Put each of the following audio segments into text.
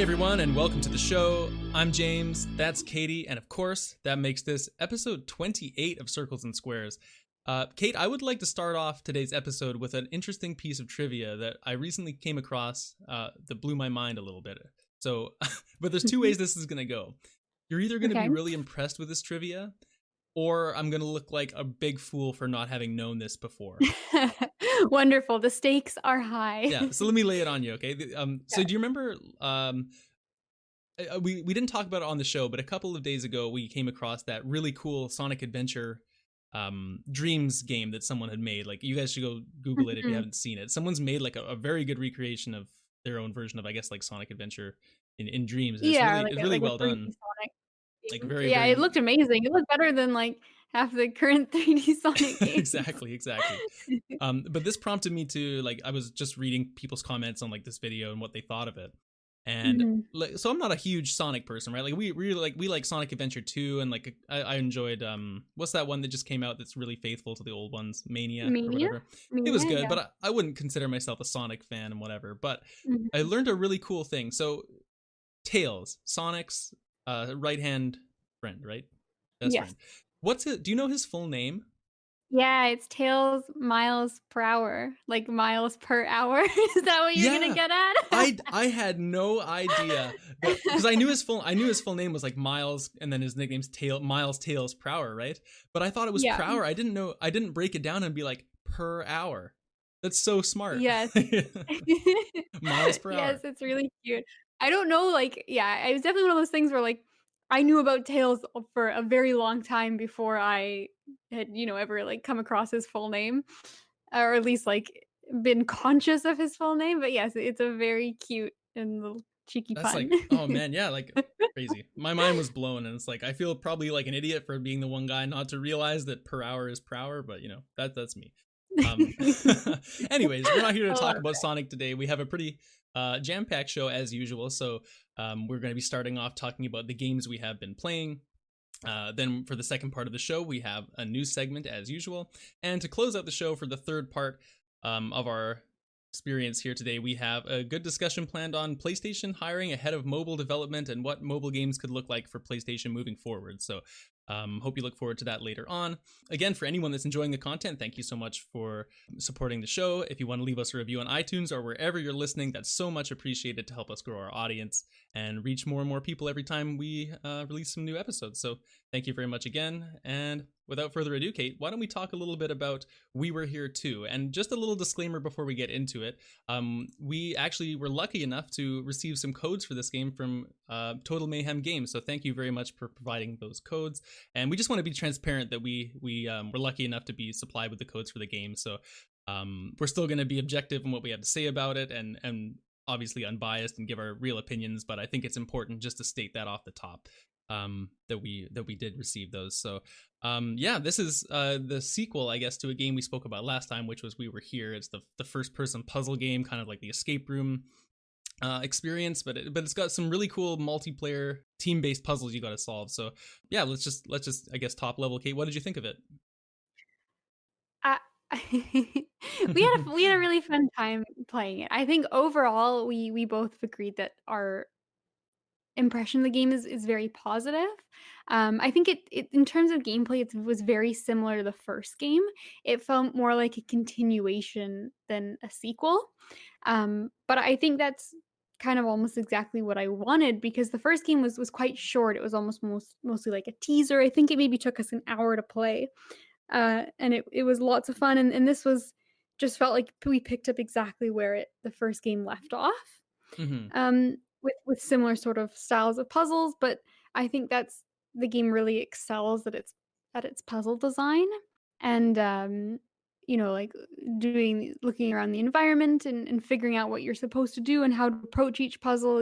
everyone, and welcome to the show. I'm James, that's Katie, and of course, that makes this episode 28 of Circles and Squares. Kate, I would like to start off today's episode with an interesting piece of trivia that I recently came across that blew my mind a little bit. So, but there's two ways this is going to go. You're either going to be really impressed with this trivia, or I'm going to look like a big fool for not having known this before. Wonderful. The stakes are high. Yeah, so let me lay it on you, okay? So do you remember, we didn't talk about it on the show, but a couple of days ago, we came across that really cool Sonic Adventure Dreams game that someone had made. Like, you guys should go Google it if you haven't seen it. Someone's made like a very good recreation of their own version of, I guess, like Sonic Adventure in Dreams. And it's really well done. Sonic. Like very it looked amazing. It looked better than like half the current 3D Sonic games. exactly. But this prompted me to, like, I was just reading people's comments on like this video and what they thought of it. And like, so I'm not a huge Sonic person, right? Like we like Sonic Adventure 2, and like I enjoyed what's that one that just came out that's really faithful to the old ones, Mania? Or whatever. It was good, but I wouldn't consider myself a Sonic fan and whatever. But I learned a really cool thing. So Tails, Sonic's right hand friend, right? Best friend. What's it? Do you know his full name? Yeah, it's Tails miles per hour, like miles per hour. Is that what you're gonna get at? I had no idea, because I knew his full name was like Miles, and then his nickname's Miles Tails per hour, right? But I thought it was per hour. I didn't break it down and be like per hour. That's so smart. Yes. Miles per hour. Yes, it's really cute. I don't know, like, yeah, it was definitely one of those things where like I knew about Tails for a very long time before I had, ever like come across his full name, or at least like been conscious of his full name. But yes, it's a very cute and little cheeky That's pun. like, oh man, yeah, like crazy. My mind was blown, and it's like I feel probably like an idiot for being the one guy not to realize that per hour is per hour, but that's me. Anyways, we're not here to talk about Sonic today. We have a pretty jam-packed show as usual, so we're going to be starting off talking about the games we have been playing. Then for the second part of the show, we have a news segment as usual, and to close out the show for the third part of our experience here today, we have a good discussion planned on PlayStation hiring ahead of mobile development and what mobile games could look like for PlayStation moving forward. So hope you look forward to that later on. Again, for anyone that's enjoying the content, thank you so much for supporting the show. If you want to leave us a review on iTunes or wherever you're listening, that's so much appreciated to help us grow our audience and reach more and more people every time we release some new episodes. So thank you very much again. And without further ado, Kate, why don't we talk a little bit about We Were Here Too? And just a little disclaimer before we get into it. We actually were lucky enough to receive some codes for this game from Total Mayhem Games. So thank you very much for providing those codes. And we just want to be transparent that we were lucky enough to be supplied with the codes for the game. So we're still going to be objective in what we have to say about it, and obviously unbiased and give our real opinions. But I think it's important just to state that off the top. That we did receive those. So this is the sequel, I guess, to a game we spoke about last time, which was We Were Here. It's the first person puzzle game, kind of like the escape room experience, but it's got some really cool multiplayer team-based puzzles you got to solve. So yeah, let's just I guess top level, Kate, what did you think of it? We had a really fun time playing it. I think overall we both agreed that our impression of the game is very positive. I think it in terms of gameplay, it was very similar to the first game. It felt more like a continuation than a sequel. But I think that's kind of almost exactly what I wanted, because the first game was quite short. It was mostly like a teaser. I think it maybe took us an hour to play. And it was lots of fun. And this was just felt like we picked up exactly where the first game left off. With similar sort of styles of puzzles, but I think that's the game really excels at its puzzle design, and like looking around the environment and figuring out what you're supposed to do and how to approach each puzzle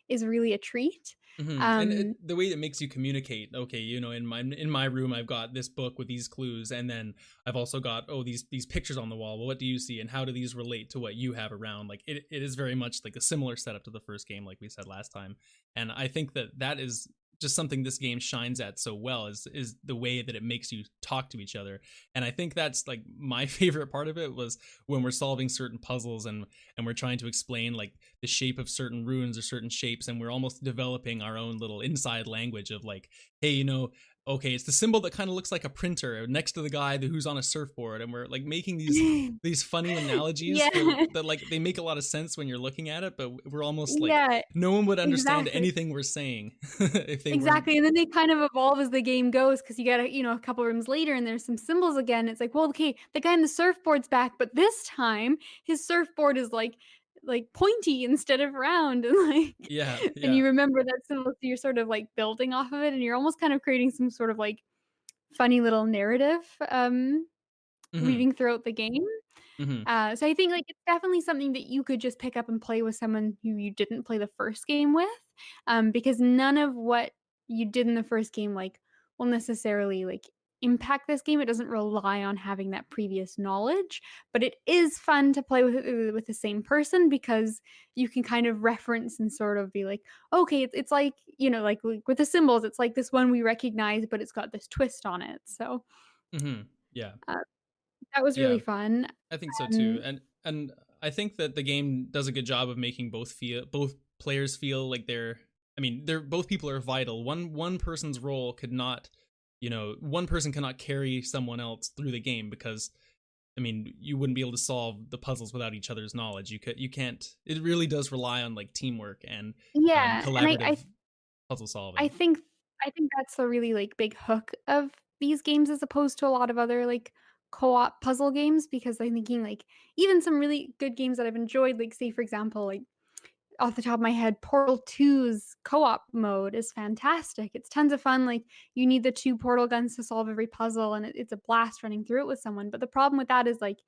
is really a treat. And the way that makes you communicate, okay, in my room I've got this book with these clues, and then I've also got these pictures on the wall. Well, what do you see, and how do these relate to what you have around? Like it is very much like a similar setup to the first game, like we said last time. And I think that is just something this game shines at so well is the way that it makes you talk to each other. And I think that's like my favorite part of it was when we're solving certain puzzles and we're trying to explain like the shape of certain runes or certain shapes, and we're almost developing our own little inside language of like, hey, okay, it's the symbol that kind of looks like a printer next to the guy who's on a surfboard, and we're like making these funny analogies Yeah. that like they make a lot of sense when you're looking at it, but we're almost like Yeah, no one would understand exactly. anything we're saying if they weren't. Exactly, and then they kind of evolve as the game goes because you get a couple rooms later and there's some symbols again. It's like, well, okay, the guy in the surfboard's back, but this time his surfboard is like pointy instead of round, and like, Yeah, and yeah. you remember that symbol, so you're sort of like building off of it, and you're almost kind of creating some sort of like funny little narrative, Hmm. weaving throughout the game. Hmm. So I think like it's definitely something that you could just pick up and play with someone who you didn't play the first game with, because none of what you did in the first game like will necessarily like impact this game. It doesn't rely on having that previous knowledge, but it is fun to play with the same person because you can kind of reference and sort of be like, okay, it's like like with the symbols, it's like this one we recognize, but it's got this twist on it. So Hmm. Yeah. uh, that was Yeah, really fun. I think so too. Um, And I think that the game does a good job of making both players feel like they're both people are vital. One person's role could not, one person cannot carry someone else through the game because you wouldn't be able to solve the puzzles without each other's knowledge. You can't. It really does rely on like teamwork and yeah, and collaborative puzzle I solving. think I think that's the really, like, big hook of these games as opposed to a lot of other, like, co-op puzzle games because I'm thinking, like, even some really good games that I've enjoyed, like, say, for example, like, off the top of my head, Portal 2's co-op mode is fantastic. It's tons of fun, like, you need the 2 portal guns to solve every puzzle, and it's a blast running through it with someone, but the problem with that is, like,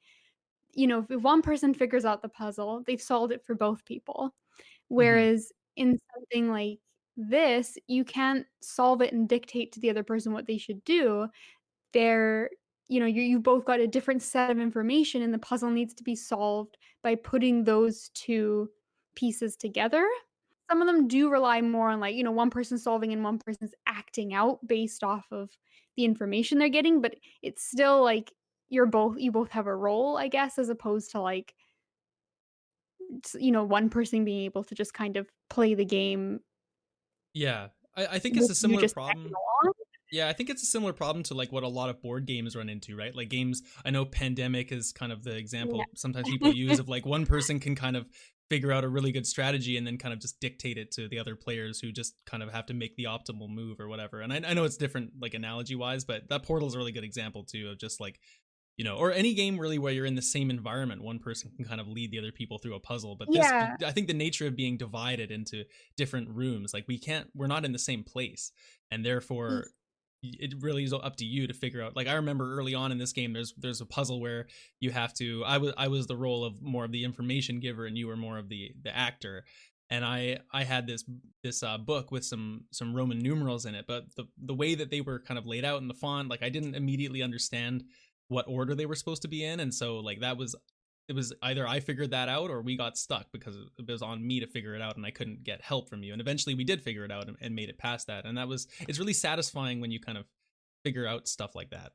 if one person figures out the puzzle, they've solved it for both people. Hmm. Whereas in something like this, you can't solve it and dictate to the other person what they should do. They're you both got a different set of information, and the puzzle needs to be solved by putting those 2 pieces together. Some of them do rely more on, like, one person solving and one person's acting out based off of the information they're getting, but it's still like you both have a role, I guess, as opposed to, like, one person being able to just kind of play the game Yeah, I think it's with a you similar just tagging problem. along. Yeah, I think it's a similar problem to like what a lot of board games run into, right? Like games, I know Pandemic is kind of the example sometimes people use Yeah. of like one person can kind of figure out a really good strategy and then kind of just dictate it to the other players who just kind of have to make the optimal move or whatever. And I know it's different like analogy wise, but that Portal's a really good example too of just like, or any game really where you're in the same environment, one person can kind of lead the other people through a puzzle. But Yeah. I think the nature of being divided into different rooms, like we're not in the same place, and Y therefore it really is up to you to figure out. Like I remember early on in this game, there's a puzzle where you have to. I was the role of more of the information giver, and you were more of the actor. And I had this book with some Roman numerals in it, but the way that they were kind of laid out in the font, like I didn't immediately understand what order they were supposed to be in, and so like it was either I figured that out or we got stuck because it was on me to figure it out and I couldn't get help from you. And eventually we did figure it out and made it past that. And it's really satisfying when you kind of figure out stuff like that.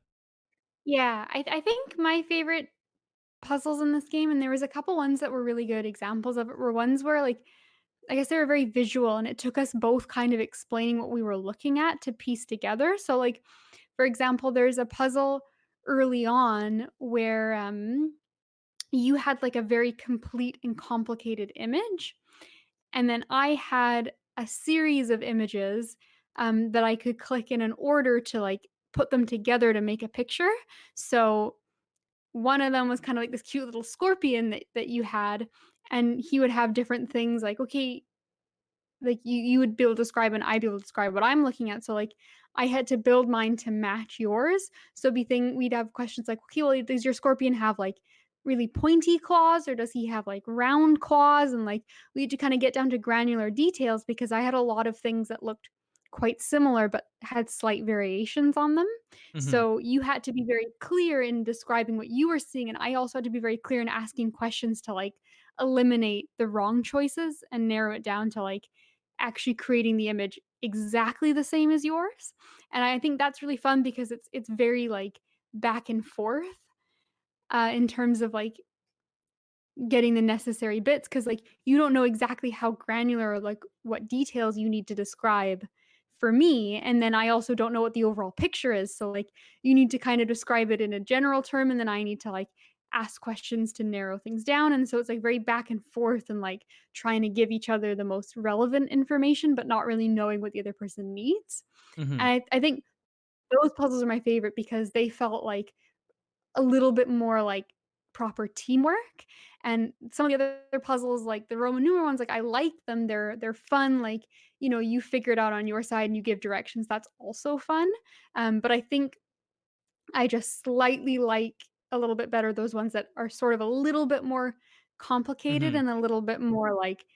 yeah, I think my favorite puzzles in this game, and there was a couple ones that were really good examples of it, were ones where, like, I guess they were very visual, and it took us both kind of explaining what we were looking at to piece together. So, like, for example, there's a puzzle early on where, you had, like, a very complete and complicated image, and then I had a series of images, that I could click in an order to, like, put them together to make a picture. So, one of them was kinda like this cute little scorpion that you had, and he would have different things like, okay, like, you would be able to describe and I'd be able to describe what I'm looking at, so, like, I had to build mine to match yours, so we'd have questions like, "Okay, well, does your scorpion have, like, really pointy claws, or does he have, like, round claws?" And, like, we had to kinda get down to granular details because I had a lot of things that looked quite similar but had slight variations on them, Hmm. so you had to be very clear in describing what you were seeing, and I also had to be very clear in asking questions to, like, eliminate the wrong choices and narrow it down to, like, actually creating the image exactly the same as yours. And I think that's really fun because it's very like back and forth in terms of like getting the necessary bits because like you don't know exactly how granular or like what details you need to describe for me, and then I also don't know what the overall picture is, so like you need to kind of describe it in a general term and then I need to like ask questions to narrow things down, and so it's like very back and forth and like trying to give each other the most relevant information but not really knowing what the other person needs. Hmm. And I think those puzzles are my favorite because they felt like a little bit more like proper teamwork. And some of the other puzzles, like the Roman numeral ones, like I like them. They're fun. Like, you figure it out on your side and you give directions. That's also fun. But I think I just slightly like a little bit better those ones that are sort of a little bit more complicated Hmm. and a little bit more like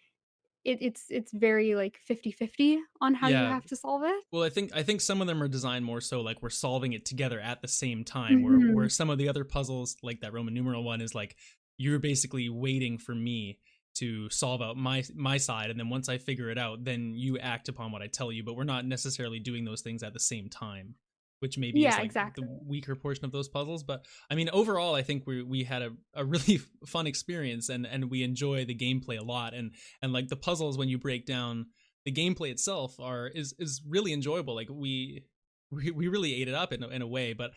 it's very like 50-50 on how you Yeah. have to solve it. Well, I think some of them are designed more so like we're solving it together at the same time, where Mhm. some of the other puzzles, like that Roman numeral one, is like you're basically waiting for me to solve out my side, and then once I figure it out, then you act upon what I tell you. But we're not necessarily doing those things at the same time, which maybe is Yeah, like the exactly. weaker portion of those puzzles. But I mean, overall, I think we had a really fun experience, and we enjoy the gameplay a lot, and like the puzzles when you break down the gameplay itself is really enjoyable. Like we really ate it up in a way, but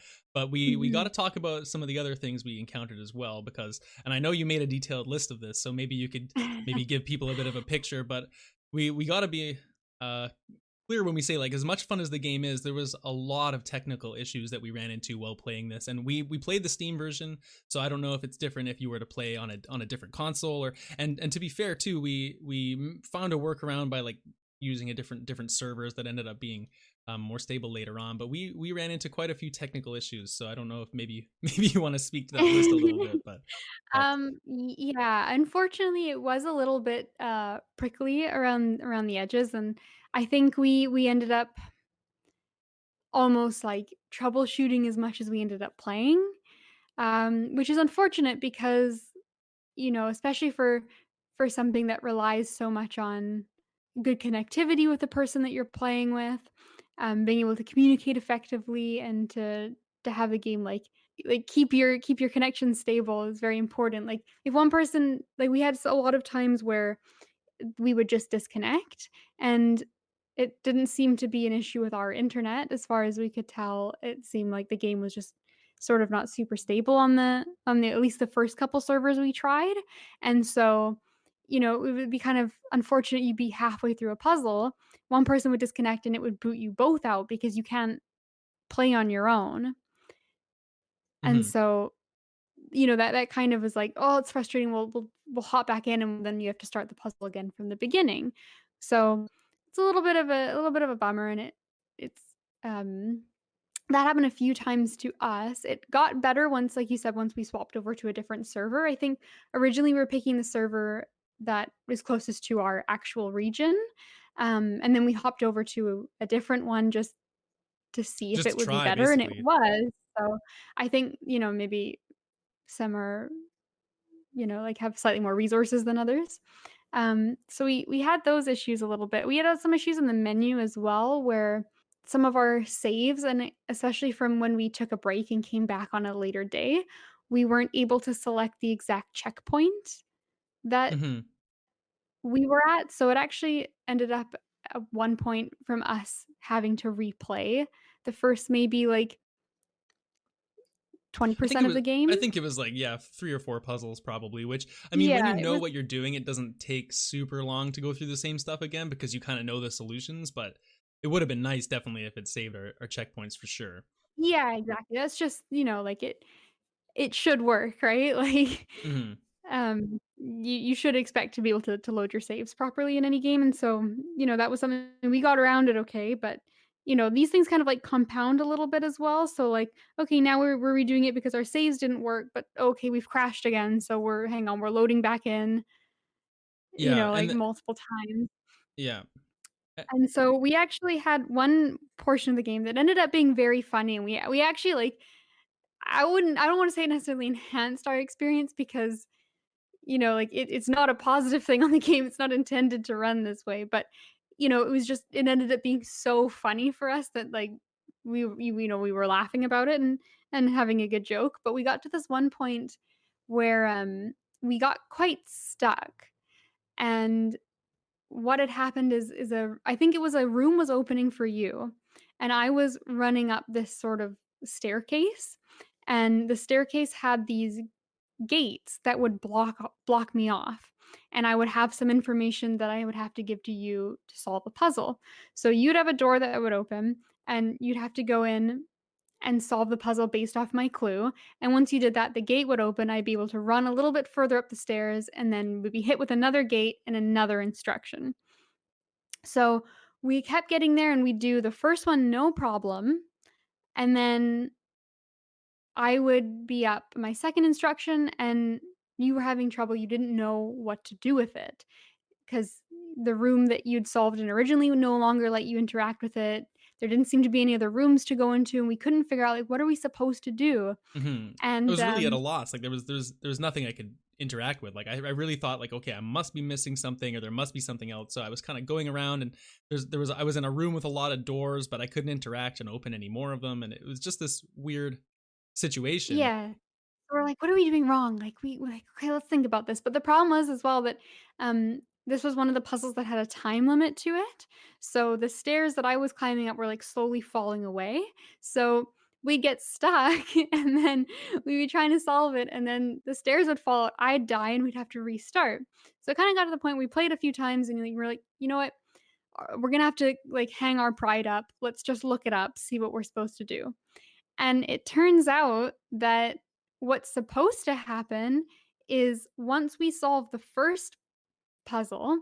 we got Mhm. to talk about some of the other things we encountered as well, because and I know you made a detailed list of this, so maybe you could maybe give people a bit of a picture. But we got to be uh clear when we say, like, as much fun as the game is, there was a lot of technical issues that we ran into while playing this, and we played the Steam version, so I don't know if it's different if you were to play on a different console. Or and to be fair too, we found a workaround by like using a different servers that ended up being more stable later on. But we ran into quite a few technical issues, so I don't know if maybe maybe you want to speak to that list a little bit. But Yeah, unfortunately, it was a little bit, prickly around the edges, and I think we ended up almost, like, troubleshooting as much as we ended up playing, which is unfortunate because, especially for something that relies so much on good connectivity with the person that you're playing with, being able to communicate effectively and to have the game keep your connection stable is very important. Like if one person like we had a lot of times where we would just disconnect and it didn't seem to be an issue with our internet as far as we could tell. It seemed like the game was just sort of not super stable on the at least the first couple servers we tried. And so, it would be kind of unfortunate you'd be halfway through a puzzle, one person would disconnect and it would boot you both out because you can't play on your own. And mhm. so, that kind of is like, "Oh, it's frustrating. We'll hop back in, and then you have to start the puzzle again from the beginning." So, it's a little bit of a bummer, and it's, um that happened a few times to us. It got better once, like you said, once we swapped over to a different server. I think originally we were picking the server that was closest to our actual region, and then we hopped over to a different one just to see if Just it to would be try better, and it basically. was. So, I think, maybe some are, like, have slightly more resources than others. So we had those issues a little bit. We had some issues in the menu as well, where some of our saves, and especially from when we took a break and came back on a later day, we weren't able to select the exact checkpoint that Hmm. we were at. So it actually ended up at one point from us having to replay the first maybe like I think it 20% of was the game. I think it was like, yeah, 3 or 4 puzzles probably, which I mean, when you Yeah, it know was. what you're doing, it doesn't take super long to go through the same stuff again because you kind of know the solutions. But it would have been nice definitely if it saved our checkpoints for sure. Yeah, exactly. That's just, like it should work, right? Like, Hmm. you should expect to be able to load your saves properly in any game, and so, that was something we got around it okay, but, these things kind of, like, compound a little bit as well, so, like, okay, now we're redoing it because our saves didn't work, but, okay, we've crashed again, so hang on, we're loading back in, Yeah, like, multiple times. yeah. Uh, And so we actually had one portion of the game that ended up being very funny, and we actually, like, I don't wanna say it necessarily enhanced our experience because, like, it's not a positive thing on the game, it's not intended to run this way, but it was just it ended up being so funny for us that, like, we were laughing about it and having a good joke, but we got to this one point where, we got quite stuck, and what had happened is a I think it was a room was opening for you, and I was running up this sort of staircase, and the staircase had these gates that would block me off, and I would have some information that I would have to give to you to solve a puzzle. So you'd have a door that would open, and you'd have to go in and solve the puzzle based off my clue, and once you did that, the gate would open, I'd be able to run a little bit further up the stairs, and then we'd be hit with another gate and another instruction. So, we kept getting there, and we'd do the first one no problem, and then I would be up my second instruction, and you were having trouble, you didn't know what to do with it, because the room that you'd solved in originally would no longer let you interact with it. There didn't seem to be any other rooms to go into, and we couldn't figure out, like, what are we supposed to do? I And, was really at a loss. Like there was nothing I could interact with. Like I really thought like, okay, I must be missing something or there must be something else. So I was kind of going around and I was in a room with a lot of doors, but I couldn't interact and open any more of them. And it was just this weird situation. yeah. We're like, "What are we doing wrong?" Like, we're like, "Okay, let's think about this." But the problem was as well that, this was one of the puzzles that had a time limit to it. So the stairs that I was climbing up were, like, slowly falling away. So we'd get stuck, and then we'd be trying to solve it, and then the stairs would fall out, I'd die, and we'd have to restart. So it kinda got to the point we played a few times, and, like, we're like, "You know what? We're gonna have to, like, hang our pride up. Let's just look it up, see what we're supposed to do." And it turns out that what's supposed to happen is once we solve the first puzzle,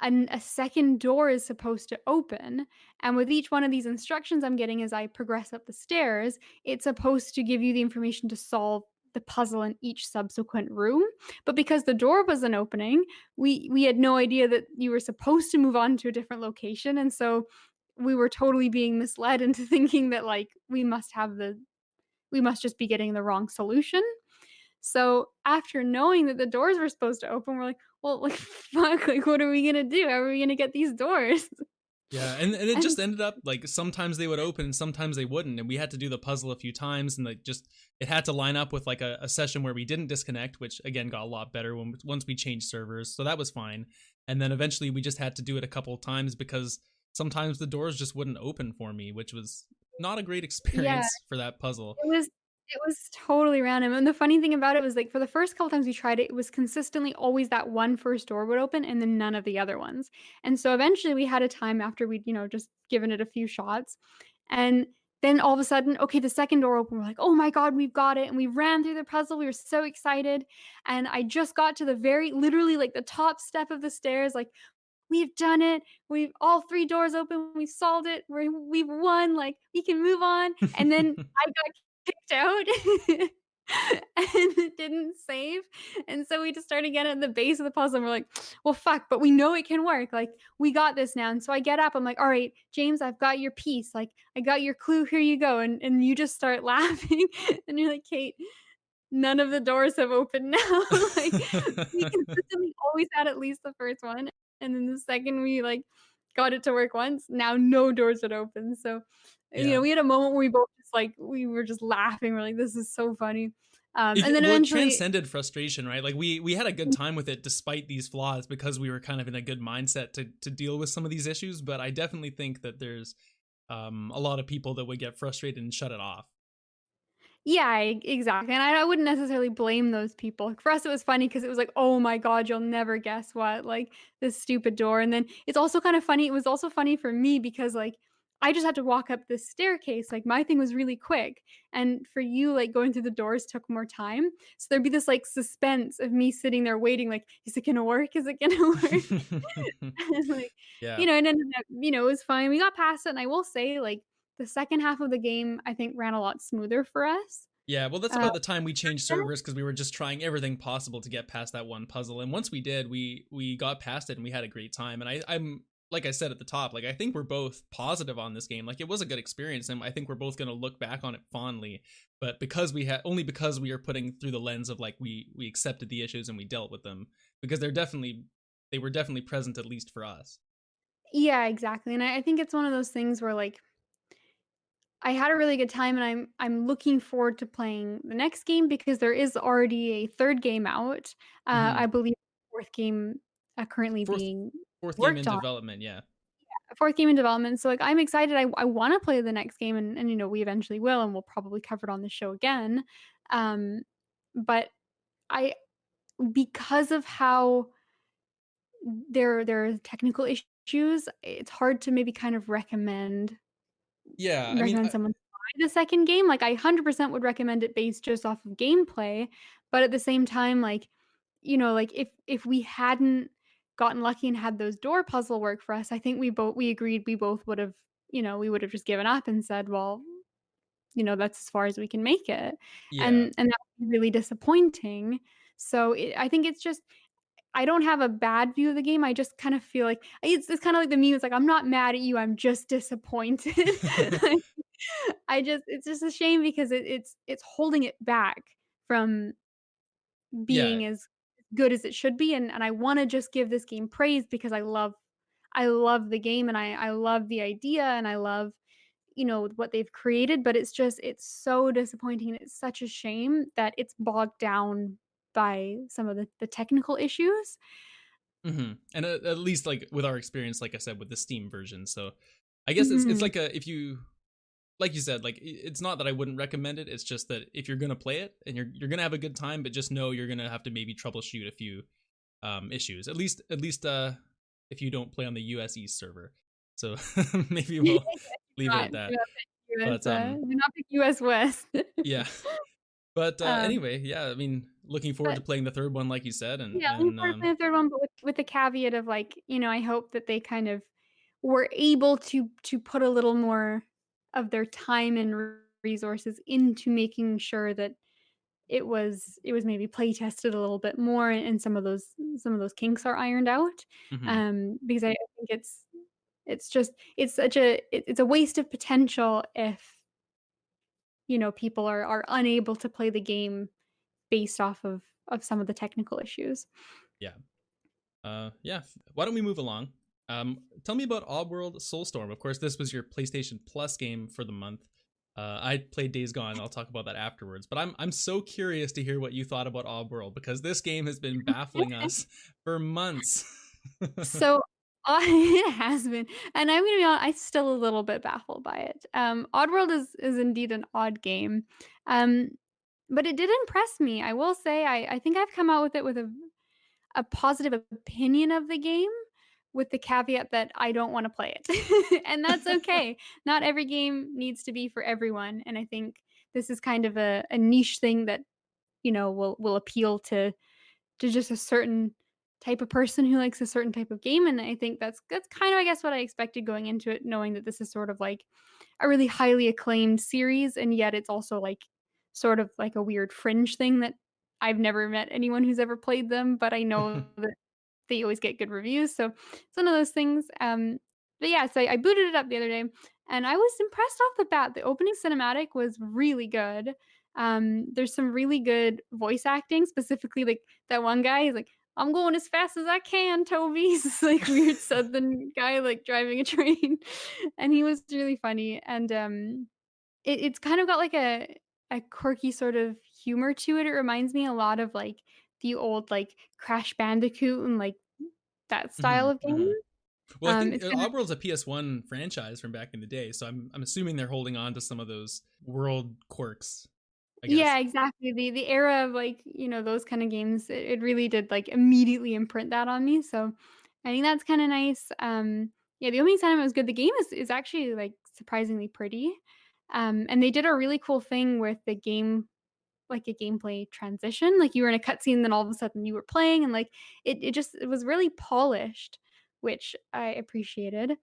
a second door is supposed to open. And with each one of these instructions I'm getting as I progress up the stairs, it's supposed to give you the information to solve the puzzle in each subsequent room. But because the door wasn't opening, we had no idea that you were supposed to move on to a different location. And so we were totally being misled into thinking that like we must just be getting the wrong solution. So after knowing that the doors were supposed to open, we're like, well, like, fuck, like, what are we gonna do? How are we gonna get these doors? Yeah, and it And just ended up like sometimes they would open and sometimes they wouldn't, and we had to do the puzzle a few times, and like just it had to line up with like a session where we didn't disconnect, which again got a lot better once we changed servers, so that was fine. And then eventually we just had to do it a couple of times because sometimes the doors just wouldn't open for me, which was not a great yeah, experience for that puzzle. it was totally random, and the funny thing about it was, like, for the first couple times we tried it, it was consistently always that one first door would open and then none of the other ones. And so eventually we had a time after we'd, just given it a few shots, and then all of a sudden, okay, the second door opened, we're like, "Oh my god, we've got it," and we ran through the puzzle, we were so excited, and I just got to the very literally, like, the top step of the stairs, like, "We've done it. We've all 3 doors open. We solved it. We've won, like, we can move on." And then I got kicked out, and it didn't save, and so we just started again at the base of the puzzle, and we're like, "Well, fuck, but we know it can work, like, we got this now." And so I get up, I'm like, "Alright, James, I've got your piece, like, I got your clue, here you go." And you just start laughing, and you're like, "Kate, none of the doors have opened now." Like, we consistently always had at least the first one, and then the second we, like, got it to work once, now no doors would open, so, Yeah. we had a moment where we both just, like we were just laughing, we're like, "This is so funny." And then Well, it eventually transcended frustration, right? Like we had a good time with it despite these flaws because we were kind of in a good mindset to deal with some of these issues. But I definitely think that there's a lot of people that would get frustrated and shut it off. Yeah, exactly, and I wouldn't necessarily blame those people. Like, for us, it was funny because it was like, "Oh my god, you'll never guess what, like, this stupid door," and then it's also kind of funny it was also funny for me because, like, I just had to walk up this staircase, like, my thing was really quick, and for you, like, going through the doors took more time, so there'd be this, like, suspense of me sitting there waiting, like, "Is it gonna work? Is it gonna work?" And, like, Yeah. it ended up it was fine, we got past it, and I will say, like, the second half of the game, I think, ran a lot smoother for us. Yeah, well, that's Uh, about the time we changed servers because we were just trying everything possible to get past that one puzzle. And once we did, we got past it and we had a great time. And I'm like I said at the top, like I think we're both positive on this game. Like it was a good experience, and I think we're both going to look back on it fondly. But because we had only because we are putting through the lens of like we accepted the issues and we dealt with them because they were definitely present at least for us. Yeah, exactly, and I think it's one of those things where, like, I had a really good time, and I'm looking forward to playing the next game because there is already a 3rd game out. Hmm. I believe 4th game, currently Fourth being fourth game in worked on. development. Yeah. A 4th game in development, so, like, I'm excited. I wanna play the next game, and, you know, we eventually will, and we'll probably cover it on the show again. Um, but I because of how there are technical issues, it's hard to maybe kind of Yeah. I mean, recommend someone buy the 2nd game. Like, I 100% would recommend it based just off of gameplay, but at the same time, like, you know, like, if we hadn't gotten lucky and had those door puzzle work for us, I think we agreed we both would've, you know, we would've just given up and said, "Well, you know, that's as far as we can make it." yeah. And that would be really disappointing. So, I think it's just I don't have a bad view of the game. I just kind of feel like it's kinda like the meme. It's like, "I'm not mad at you, I'm just disappointed." Like, it's just a shame because it's holding it back from Yeah. being as good as it should be, and I wanna just give this game praise because I love the game, and I love the idea, and I love, you know, what they've created, but it's so disappointing, and it's such a shame that it's bogged down by some of the technical issues. And at least like with our experience, like I said, with the Steam version. So I guess it's Mhm. like a if you like you said, like it's not that I wouldn't recommend it. It's just that if you're gonna play it and you're gonna have a good time, but just know you're gonna have to maybe troubleshoot a few issues. At least if you don't play on the US East server. So maybe we'll leave it at Do that. not pick But do not pick US West. yeah. But Um, anyway, yeah. I mean, looking forward to but playing the third one, like you said, and yeah, looking forward to playing the 3rd one, but with the caveat of, like, you know, I hope that they kind of were able to put a little more of their time and resources into making sure that it was maybe play tested a little bit more, and some of those kinks are ironed out. mhm. Because I think it's just it's such a it's a waste of potential if, you know, people are unable to play the game based off of some of the technical issues. Yeah. Yeah. Why don't we move along? Tell me about Oddworld Soulstorm. Of course, this was your PlayStation Plus game for the month. I played Days Gone. I'll talk about that afterwards. But I'm so curious to hear what you thought about Oddworld because this game has been baffling us for months. So, it has been, and I'm gonna be honest, I'm still a little bit baffled by it. Oddworld is indeed an odd game, um, but it did impress me. I will say I think I've come out with it with a positive opinion of the game, with the caveat that I don't wanna play it, and that's okay. Not every game needs to be for everyone, and I think this is kind of a niche thing that, you know, will appeal to just a certain type of person who likes a certain type of game, and I think that's kind of, I guess, what I expected going into it, knowing that this is sort of like a really highly acclaimed series, and yet it's also, like, sort of like a weird fringe thing that I've never met anyone who's ever played them, but I know that they always get good reviews, so it's one of those things. But yeah, so I booted it up the other day, and I was impressed off the bat. The opening cinematic was really good. There's some really good voice acting, specifically, like, that one guy, he's like, "I'm going as fast as I can, Toby." He's this, like, weird southern guy, like, driving a train, and he was really funny, and, it's kind of got, like, a quirky sort of humor to it. It reminds me a lot of, like, the old, like, Crash Bandicoot and, like, that style Hmm. of game. Hmm. Well, I think It's kinda Oddworld's a PS1 franchise from back in the day, so I'm assuming they're holding on to some of those world quirks. I Yeah, guess. exactly. The era of, like, you know, those kinda games, it really did, like, immediately imprint that on me, so I think that's kinda nice. Yeah, the opening sentiment was good. The game is actually, like, surprisingly pretty, and they did a really cool thing with the game, like, a gameplay transition. Like, you were in a cutscene, then all of a sudden you were playing, and, like, it was really polished, which I appreciated.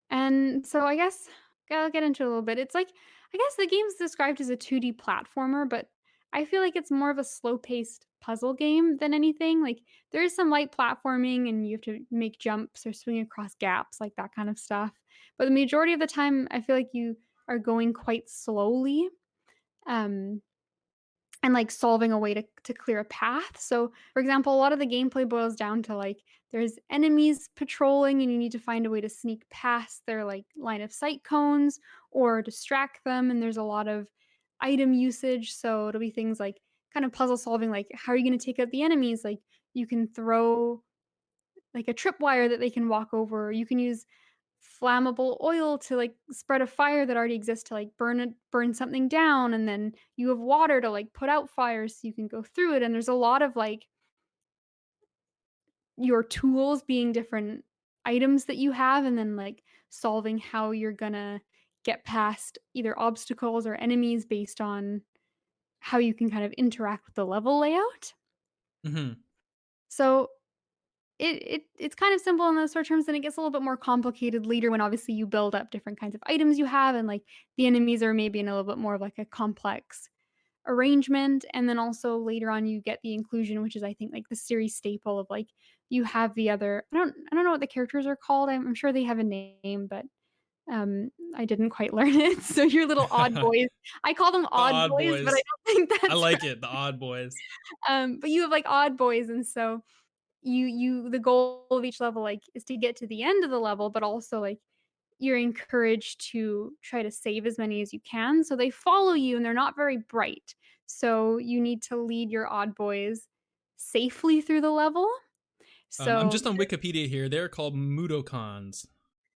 And so I guess I'll get into it a little bit. It's like, I guess the game's described as a 2D platformer, but I feel like it's more of a slow-paced puzzle game than anything. Like, there is some light platforming and you have to make jumps or swing across gaps, like that kind of stuff. But the majority of the time, I feel like you are going quite slowly. Um, and, like, solving a way to clear a path. So, for example, a lot of the gameplay boils down to, like, there's enemies patrolling and you need to find a way to sneak past their like line of sight cones or distract them, and there's a lot of item usage, so it'll be things like kind of puzzle solving, like how are you going to take out the enemies? Like you can throw like a tripwire that they can walk over, or you can use flammable oil to like spread a fire that already exists to like burn something down, and then you have water to like put out fires so you can go through it, and there's a lot of like your tools being different items that you have, and then like solving how you're gonna get past either obstacles or enemies based on how you can kind of interact with the level layout. Hmm. So it's kind of simple in those short terms, then it gets a little bit more complicated later when obviously you build up different kinds of items you have, and like the enemies are maybe in a little bit more of like a complex arrangement, and then also later on you get the inclusion, which is I think like the series staple of like you have the other I don't know what the characters are called. I'm sure they have a name, but I didn't quite learn it. So your little odd The boys. I call them odd Odd boys, but I Boys. don't think I that's like right. it. The Odd Boys. But you have like odd boys, and so you the goal of each level like is to get to the end of the level, but also like you're encouraged to try to save as many as you can. So they follow you and they're not very bright. So you need to lead your odd boys safely through the level. I'm So just on Wikipedia here. They're called Mudokons.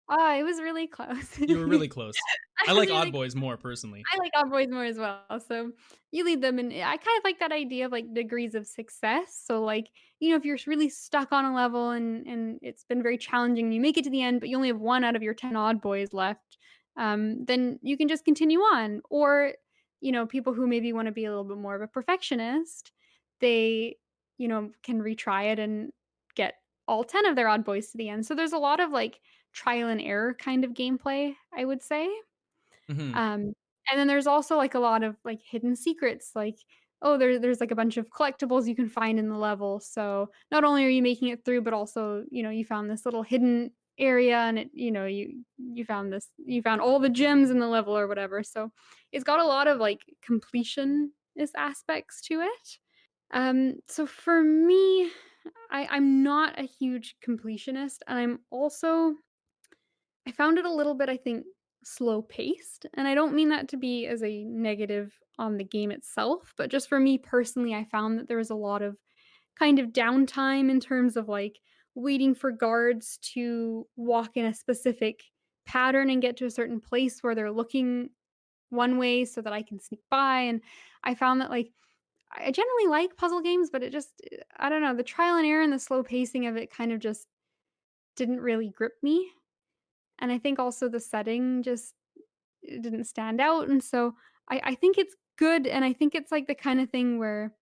it was really close. You were really close. I I was like Odd really Boys more personally. I like odd boys more as well. So you lead them, and I kind of like that idea of like degrees of success. So like, if you're really stuck on a level and it's been very challenging, you make it to the end, but you only have one out of your 10 odd boys left, then you can just continue on. Or, people who maybe want to be a little bit more of a perfectionist, they, can retry it and get all 10 of their odd boys to the end. So there's a lot of like trial and error kind of gameplay, I would say. Hmm. Um, and then there's also, like, a lot of, like, hidden secrets, like, oh, there's, like, a bunch of collectibles you can find in the level, so not only are you making it through, but also, you found this little hidden area and you found all the gems in the level or whatever, so it's got a lot of, like, completionist aspects to it. So for me, I'm not a huge completionist, and I found it a little bit, I think, slow paced. And I don't mean that to be as a negative on the game itself, but just for me personally, I found that there was a lot of kind of downtime in terms of like waiting for guards to walk in a specific pattern and get to a certain place where they're looking one way so that I can sneak by. And I found that like I generally like puzzle games, but I don't know, the trial and error and the slow pacing of it kind of just didn't really grip me. And I think also the setting just it didn't stand out, and so I think it's good, and I think it's, like, the kinda thing where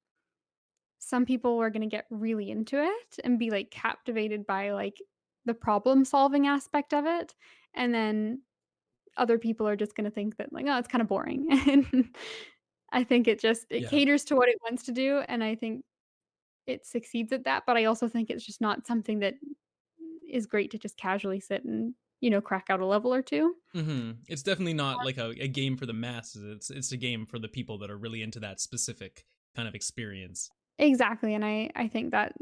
some people are gonna get really into it and be, like, captivated by, like, the problem-solving aspect of it, and then other people are just gonna think that, like, "Oh, it's kinda boring." And I think it Yeah. caters to what it wants to do, and I think it succeeds at that, but I also think it's just not something that is great to just casually sit and, crack out a level or 2. It's definitely not like a game for the masses. It's a game for the people that are really into that specific kind of experience. Exactly, and I think that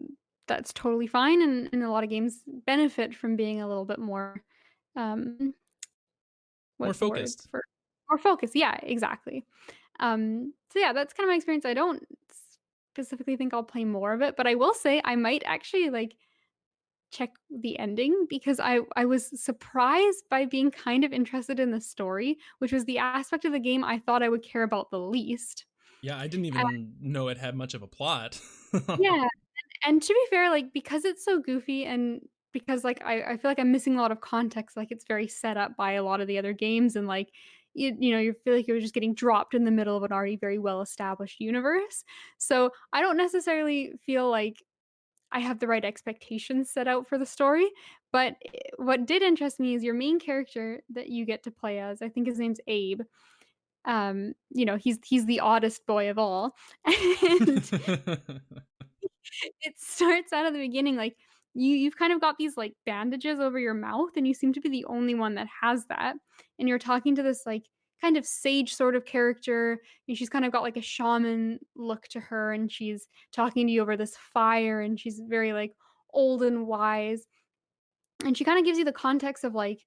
that's totally fine, and a lot of games benefit from being a little bit more, um, More what's the word focused. for more focused, yeah, exactly. So yeah, that's kind of my experience. I don't specifically think I'll play more of it, but I will say I might actually, like, check the ending because I was surprised by being kind of interested in the story, which was the aspect of the game I thought I would care about the least. Yeah, I didn't Uh, even know it had much of a plot. yeah. And to be fair, like, because it's so goofy and because, like, I feel like I'm missing a lot of context, like, it's very set up by a lot of the other games and, like, you feel like you're just getting dropped in the middle of an already very well-established universe. So, I don't necessarily feel like I have the right expectations set out for the story, but, what did interest me is your main character that you get to play as, I think his name's Abe. He's the oddest boy of all, and it starts out at the beginning, like, you've kind of got these, like, bandages over your mouth, and you seem to be the only one that has that, and you're talking to this, like, kind of sage sort of character, and she's kind of got, like, a shaman look to her, and she's talking to you over this fire, and she's very, like, old and wise, and she kind of gives you the context of like,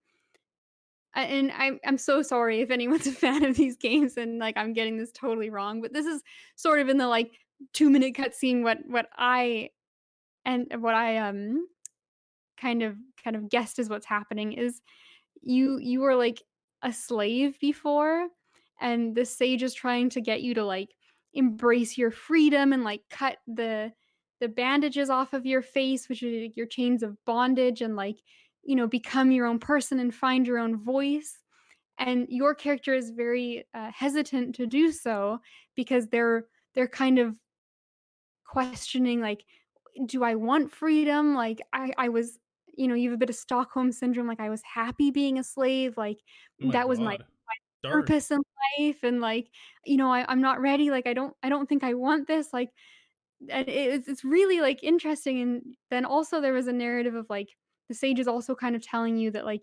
and I'm so sorry if anyone's a fan of these games and like I'm getting this totally wrong, but this is sort of in the like 2-minute cutscene what I kind of guessed is what's happening is you were like a slave before, and the sage is trying to get you to like embrace your freedom and like cut the bandages off of your face, which are like, your chains of bondage, and like, become your own person and find your own voice. And your character is very hesitant to do so because they're kind of questioning like, do I want freedom? Like I was, you have a bit of Stockholm syndrome, like I was happy being a slave, like Oh my that was my god. Dark. purpose in life, and like, I'm not ready, like I don't think I want this, like, and it's really like interesting. And then also there was a narrative of like the sage is also kind of telling you that like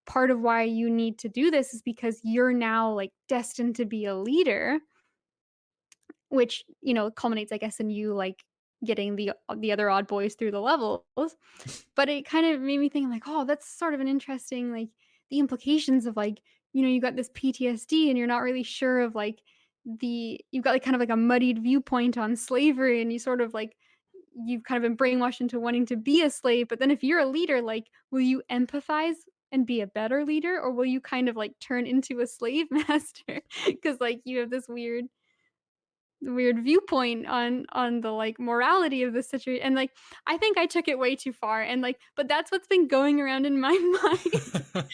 part of why you need to do this is because you're now like destined to be a leader, which, culminates, I guess, in you like getting the other odd boys through the levels. But it kind of made me think like, oh, that's sort of an interesting like the implications of like, you got this PTSD and you're not really sure of like you've got like kind of like a muddied viewpoint on slavery, and you sort of like you've kind of been brainwashed into wanting to be a slave. But then if you're a leader, like, will you empathize and be a better leader, or will you kind of like turn into a slave master because like you have this weird viewpoint on the like morality of the situation. And like I think I took it way too far, and like but that's what's been going around in my mind.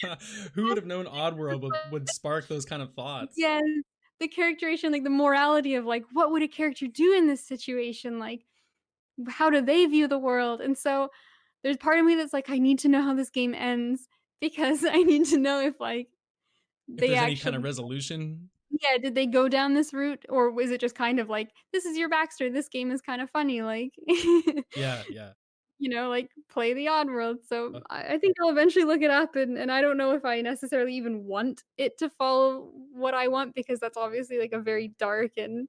Who would have known Oddworld would spark those kind of thoughts? Yeah, the characterization, like the morality of like what would a character do in this situation, like how do they view the world. And so there's part of me that's like, I need to know how this game ends because I need to know if like If they there's any kind of actually, resolution. yeah, did they go down this route, or was it just kind of like, this is your backstory, this game is kind of funny, like Yeah, yeah. like play the Oddworld. So Uh, I think I'll eventually look it up, and I don't know if I necessarily even want it to follow what I want, because that's obviously like a very dark and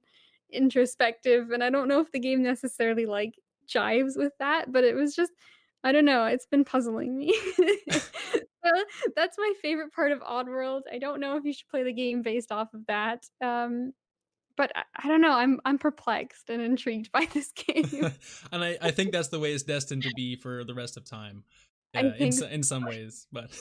introspective, and I don't know if the game necessarily like jives with that, but it was just, I don't know, it's been puzzling me. So that's my favorite part of Oddworld. I don't know if you should play the game based off of that. But I don't know, I'm perplexed and intrigued by this game. and I think that's the way it's destined to be for the rest of time. I think In some ways, but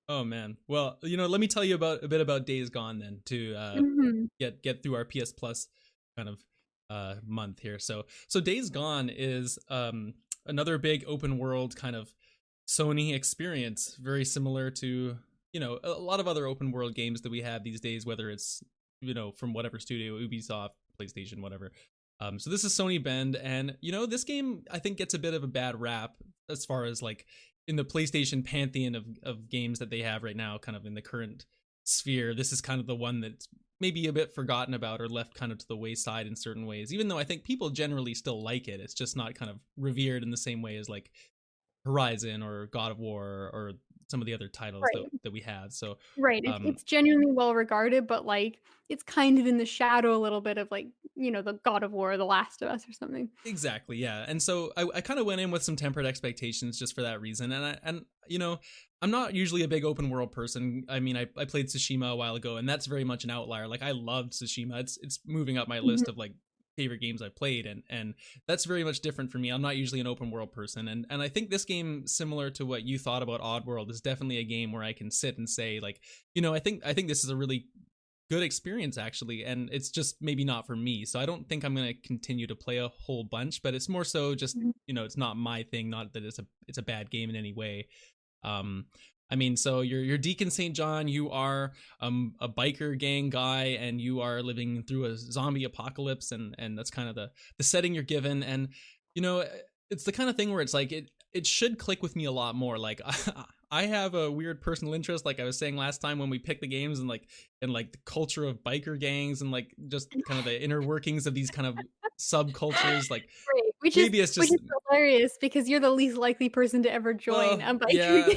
oh man. Well, let me tell you about a bit about Days Gone then to mhm. get through our PS Plus kind of month here. So Days Gone is another big open world kind of Sony experience, very similar to a lot of other open world games that we have these days, whether it's from whatever studio, Ubisoft, PlayStation, whatever. So this is Sony Bend, and this game I think gets a bit of a bad rap as far as like in the PlayStation pantheon of games that they have right now, kind of in the current sphere. This is kind of the one that's maybe a bit forgotten about or left kind of to the wayside in certain ways, even though I think people generally still like it. It's just not kind of revered in the same way as like Horizon or God of War or some of the other titles Right. that we have. So Right, um it's genuinely well regarded, but, like, it's kind of in the shadow a little bit of, like, the God of War, The Last of Us or something. exactly, yeah. And so I kind of went in with some tempered expectations just for that reason. And I'm not usually a big open world person. I mean, I played Tsushima a while ago, and that's very much an outlier. Like I loved Tsushima. It's moving up my Mhm. list of like favorite games I've played, and that's very much different for me. I'm not usually an open world person, and I think this game, similar to what you thought about Oddworld, is definitely a game where I can sit and say like, I think this is a really good experience actually, and it's just maybe not for me. So I don't think I'm going to continue to play a whole bunch, but it's more so just Mhm. it's not my thing, not that it's a bad game in any way. um I mean, so you're Deacon St. John. You are a biker gang guy, and you are living through a zombie apocalypse, and that's kind of the setting you're given. And you know, it's the kind of thing where it's like it should click with me a lot more. Like I have a weird personal interest, like I was saying last time when we picked the games, and like the culture of biker gangs, and like just kind of the inner workings of these kind of subcultures. Like Right, maybe it's which just is hilarious because you're the least likely person to ever join well, a biker yeah.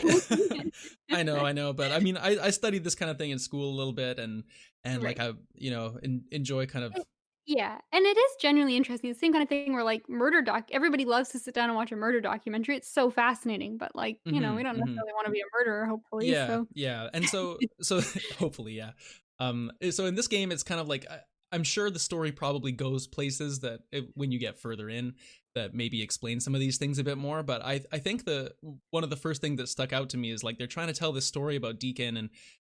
gang. I know, but I mean, I studied this kind of thing in school a little bit, and like Right. I enjoy kind of. Yeah, and it is genuinely interesting. The same kind of thing where, like, everybody loves to sit down and watch a murder documentary. It's so fascinating, but, like, we don't Mm-hmm. necessarily wanna be a murderer, hopefully, Yeah, so yeah. And so hopefully, yeah. So in this game, it's kind of like I'm sure the story probably goes places that when you get further in, that maybe explain some of these things a bit more. But I think the one of the first things that stuck out to me is like they're trying to tell this story about Deacon,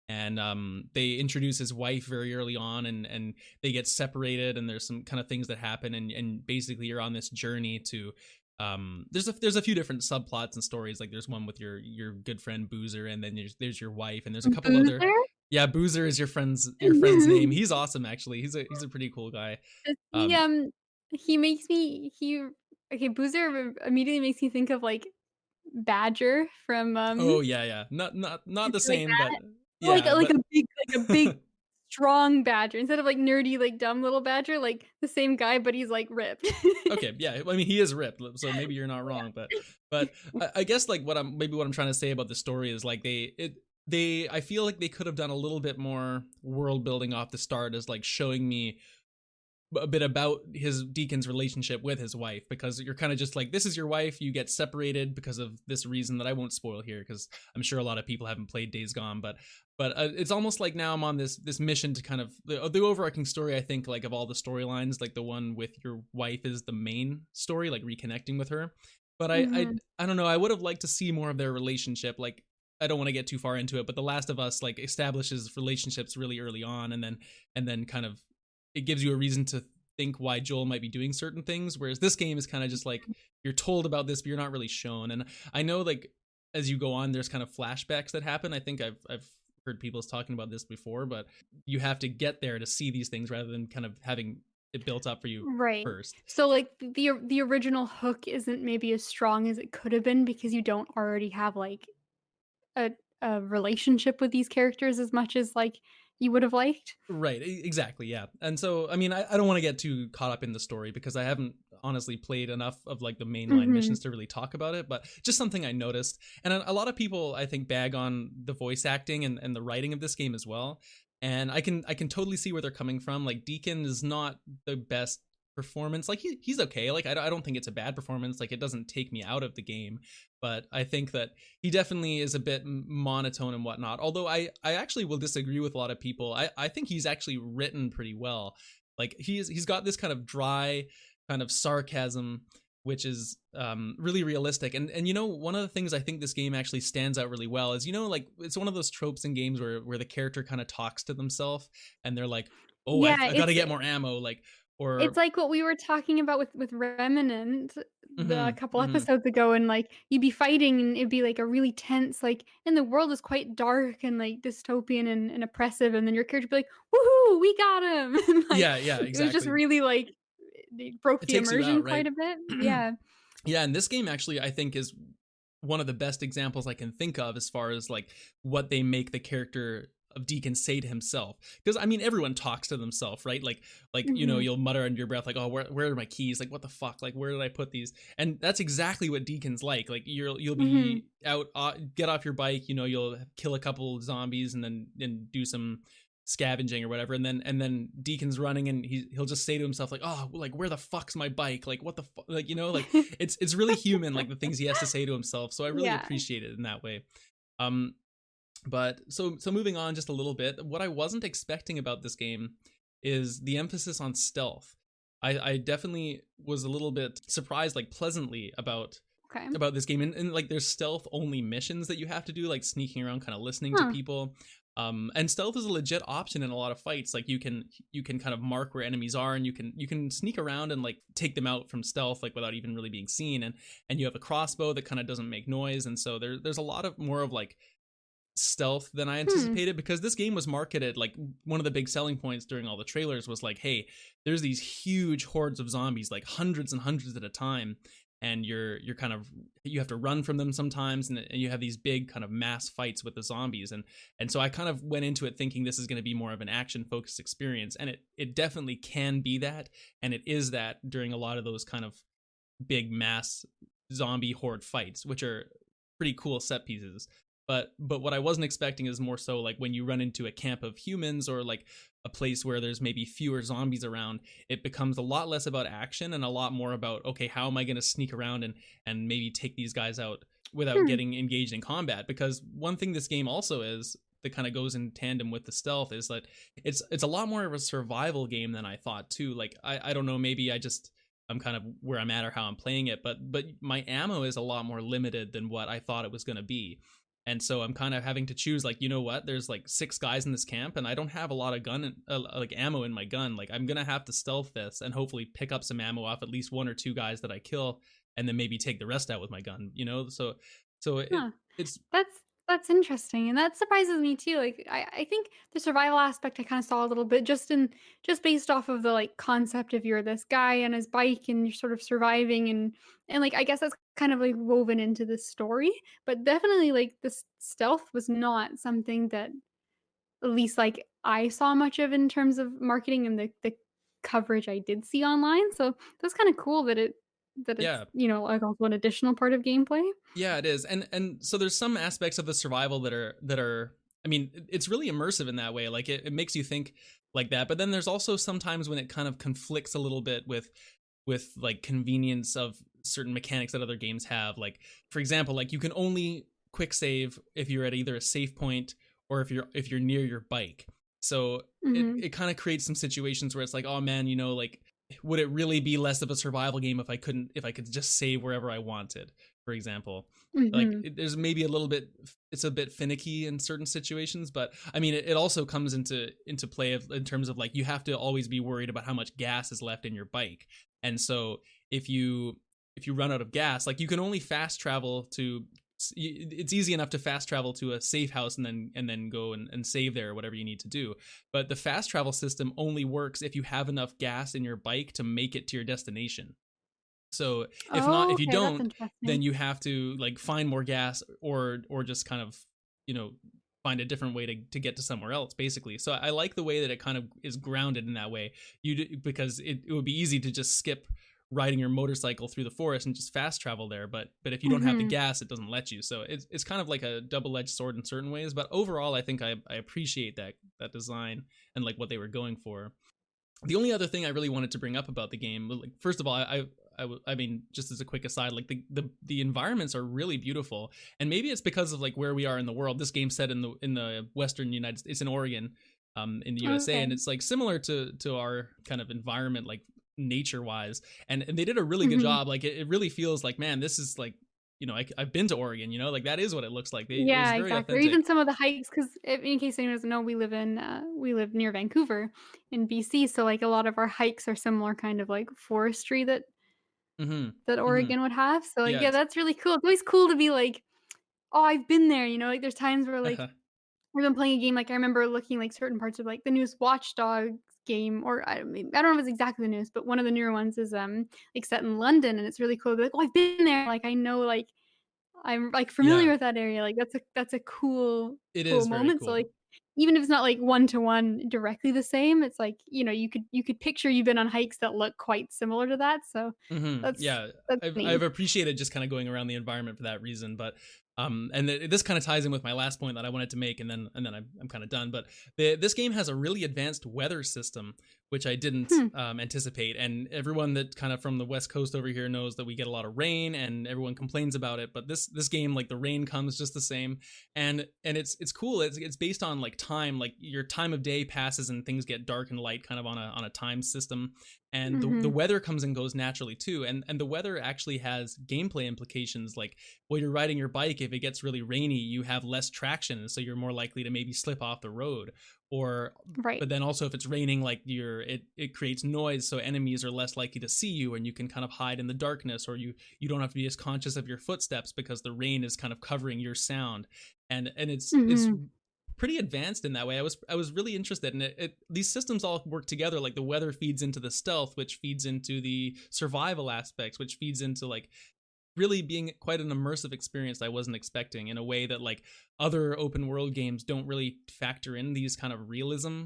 and they introduce his wife very early on, and they get separated, and there's some kind of things that happen, and basically you're on this journey to there's a few different subplots and stories. Like there's one with your good friend Boozer, and then there's your wife, and there's a couple other. Boozer? Yeah, Boozer is your friend's name. He's awesome, actually. He's a pretty cool guy. Does he, Um he makes me he okay, Boozer immediately makes me think of, like, Badger from, oh yeah, yeah. Not is the he like same, but that? yeah, Like but a big, strong badger instead of, like, nerdy, like, dumb little badger, like, the same guy, but he's, like, ripped. okay, yeah. I mean, he is ripped, so maybe you're not Yeah. wrong, but I guess like what I'm trying to say about the story is like they I feel like they could have done a little bit more world building off the start, as like showing me a bit about his Deacon's relationship with his wife, because you're kind of just like, this is your wife, you get separated because of this reason that I won't spoil here, because I'm sure a lot of people haven't played Days Gone, but it's almost like now I'm on this mission to kind of the overarching story. I think like of all the storylines, like the one with your wife is the main story, like reconnecting with her. But Mhm. I don't know, I would have liked to see more of their relationship. Like I don't want to get too far into it, but The Last of Us like establishes relationships really early on, and then kind of it gives you a reason to think why Joel might be doing certain things. Whereas this game is kind of just like you're told about this, but you're not really shown. And I know like as you go on, there's kind of flashbacks that happen. I think I've heard people talking about this before, but you have to get there to see these things rather than kind of having it built up for you Right. first. So, like, the original hook isn't maybe as strong as it could have been because you don't already have, like, a a relationship with these characters as much as, like, you would have liked? Right, exactly, yeah. And so, I mean, I don't want to get too caught up in the story because I haven't honestly played enough of like the mainline Mhm. missions to really talk about it, but just something I noticed. And a lot of people, I think, bag on the voice acting and the writing of this game as well. And I can totally see where they're coming from. Like Deacon is not the best performance. Like he's okay. Like I don't think it's a bad performance. Like it doesn't take me out of the game, but I think that he definitely is a bit monotone and whatnot. Although I actually will disagree with a lot of people. I think he's actually written pretty well. Like he's got this kind of dry kind of sarcasm, which is really realistic. And one of the things I think this game actually stands out really well is like it's one of those tropes in games where the character kind of talks to themselves and they're like, oh, Yeah, I got to get more ammo, like it's or. like what we were talking about with Remnant a Mhm, couple mhm. episodes ago, and, like, you'd be fighting, and it'd be, like, a really tense, like and the world is quite dark and, like, dystopian and oppressive, and then your character would be like, "Woohoo, we got him!" And, like, Yeah, yeah, it was just exactly. really, like it broke It the takes you immersion out, quite right? a bit. Yeah. Yeah, and this game actually I think is one of the best examples I can think of as far as like what they make the character of Deacon say to himself. Because I mean everyone talks to themselves, right? Like Mhm. you'll mutter under your breath like, oh, where are my keys? Like what the fuck? Like where did I put these? And that's exactly what Deacon's like. Like you'll Mhm. be out, get off your bike, you'll kill a couple zombies and then do some scavenging or whatever, and then Deacon's running and he'll just say to himself like, oh, like where the fuck's my bike, like what the fuck, like like it's really human, like the things he has to say to himself, so I really Yeah. appreciate it in that way. um but so moving on just a little bit, what I wasn't expecting about this game is the emphasis on stealth. I definitely was a little bit surprised, like pleasantly, Okay. about this game, and like there's stealth only missions that you have to do, like sneaking around kind of listening to Huh. people. And stealth is a legit option in a lot of fights. Like you can kind of mark where enemies are, and you can sneak around and like take them out from stealth, like without even really being seen. And you have a crossbow that kind of doesn't make noise, and so there's a lot of more of like stealth than I Hmm. anticipated, because this game was marketed like one of the big selling points during all the trailers was like, hey, there's these huge hordes of zombies, like hundreds and hundreds at a time, and you're kind of, you have to run from them sometimes, and you have these big kind of mass fights with the zombies. And so I kind of went into it thinking this is going to be more of an action focused experience, and it definitely can be that, and it is that during a lot of those kind of big mass zombie horde fights, which are pretty cool set pieces. but what I wasn't expecting is more so like when you run into a camp of humans or like a place where there's maybe fewer zombies around, it becomes a lot less about action and a lot more about, okay, how am I going to sneak around and maybe take these guys out without Hmm. getting engaged in combat? Because one thing this game also is that kind of goes in tandem with the stealth is that it's a lot more of a survival game than I thought too. Like I don't know, maybe I'm kind of where I'm at or how I'm playing it, but my ammo is a lot more limited than what I thought it was going to be. And so I'm kind of having to choose, like, you know what, there's like 6 guys in this camp and I don't have a lot of like ammo in my gun. Like I'm gonna have to stealth this and hopefully pick up some ammo off at least 1 or 2 guys that I kill, and then maybe take the rest out with my gun, you know. So Huh. it's That's interesting, and that surprises me too. Like, I think the survival aspect I kind of saw a little bit just based off of the like concept of you're this guy on his bike and you're sort of surviving and like I guess that's kind of like woven into the story. But definitely like this stealth was not something that at least like I saw much of in terms of marketing and the coverage I did see online. So that's kind of cool that it's yeah. like also an additional part of gameplay. Yeah, it is. And so there's some aspects of the survival that are I mean, it's really immersive in that way. Like it makes you think like that. But then there's also sometimes when it kind of conflicts a little bit with like convenience of certain mechanics that other games have. Like for example, like you can only quick save if you're at either a safe point or if you're near your bike. So Hmm. it kind of creates some situations where it's like, oh man, like would it really be less of a survival game if I could just save wherever I wanted, for example? Like Hmm. there's maybe a little bit, it's a bit finicky in certain situations, but I mean it also comes into play in terms of like you have to always be worried about how much gas is left in your bike. And so if you run out of gas, like you can only fast travel to, it's easy enough to fast travel to a safe house and then go and save there or whatever you need to do. But the fast travel system only works if you have enough gas in your bike to make it to your destination. So if not, Oh, if you okay, that's don't, then interesting. you have to like find more gas or just kind of, you know, find a different way to get to somewhere else basically. So I like the way that it kind of is grounded in that way. Because it would be easy to just skip riding your motorcycle through the forest and just fast travel there, but if you don't have the Mhm. gas, it doesn't let you. So it's kind of like a double-edged sword in certain ways, but overall I think I appreciate that design and like what they were going for. The only other thing I really wanted to bring up about the game, like first of all, I mean, just as a quick aside, like the environments are really beautiful, and maybe it's because of like where we are in the world. This game's set in the Western United States, it's in Oregon, in the USA, and Okay. it's like similar to our kind of environment, like nature wise, and they did a really good Mhm. job. Like it really feels like, man, this is like, I've been to Oregon, like that is what it looks like. It was Yeah, very exactly. Or authentic. even some of the hikes, 'cause in case anyone doesn't know, we live near Vancouver in BC, so, like, a lot of our hikes are similar kind of, like, forestry Mm-hmm. that Mm-hmm. Oregon would have, so, like, Yeah. yeah, that's really cool. It's always cool to be like, "Oh, I've been there," like, there's times where, like, we've been playing a game, like, I remember looking, like, certain parts of, like, the newest Watch Dogs game, or I don't know if it's exactly the newest, but one of the newer ones is, like, set in London, and it's really cool to be like, "Oh, I've been there," like, I know, like, I'm, like, familiar Yeah. with that area, like, that's a It cool is very moment, so, cool. like, even if it's not, like, one to one directly the same, it's like, you could picture you've been on hikes that look quite similar to that, so that's Yeah, that's I've neat. appreciated just kind of going around the environment for that reason. But and this kind of ties in with my last point that I wanted to make, and then I'm kind of done. But this game has a really advanced weather system, which I didn't Hmm, anticipate. And everyone that kind of from the West Coast over here knows that we get a lot of rain, and everyone complains about it. But this game, like the rain comes just the same, and it's cool. It's based on like time, like your time of day passes and things get dark and light, kind of on a time system, and the mhm, weather comes and goes naturally too, and the weather actually has gameplay implications. Like while you're riding your bike, if it gets really rainy, you have less traction, and so you're more likely to maybe slip off the road. Or right. but then also if it's raining, like it creates noise, so enemies are less likely to see you, and you can kind of hide in the darkness, or you don't have to be as conscious of your footsteps because the rain is kind of covering your sound. And it's Mhm, pretty advanced in that way. I was really interested in it. These systems all work together. Like the weather feeds into the stealth, which feeds into the survival aspects, which feeds into like really being quite an immersive experience I wasn't expecting, in a way that like other open world games don't really factor in these kind of realism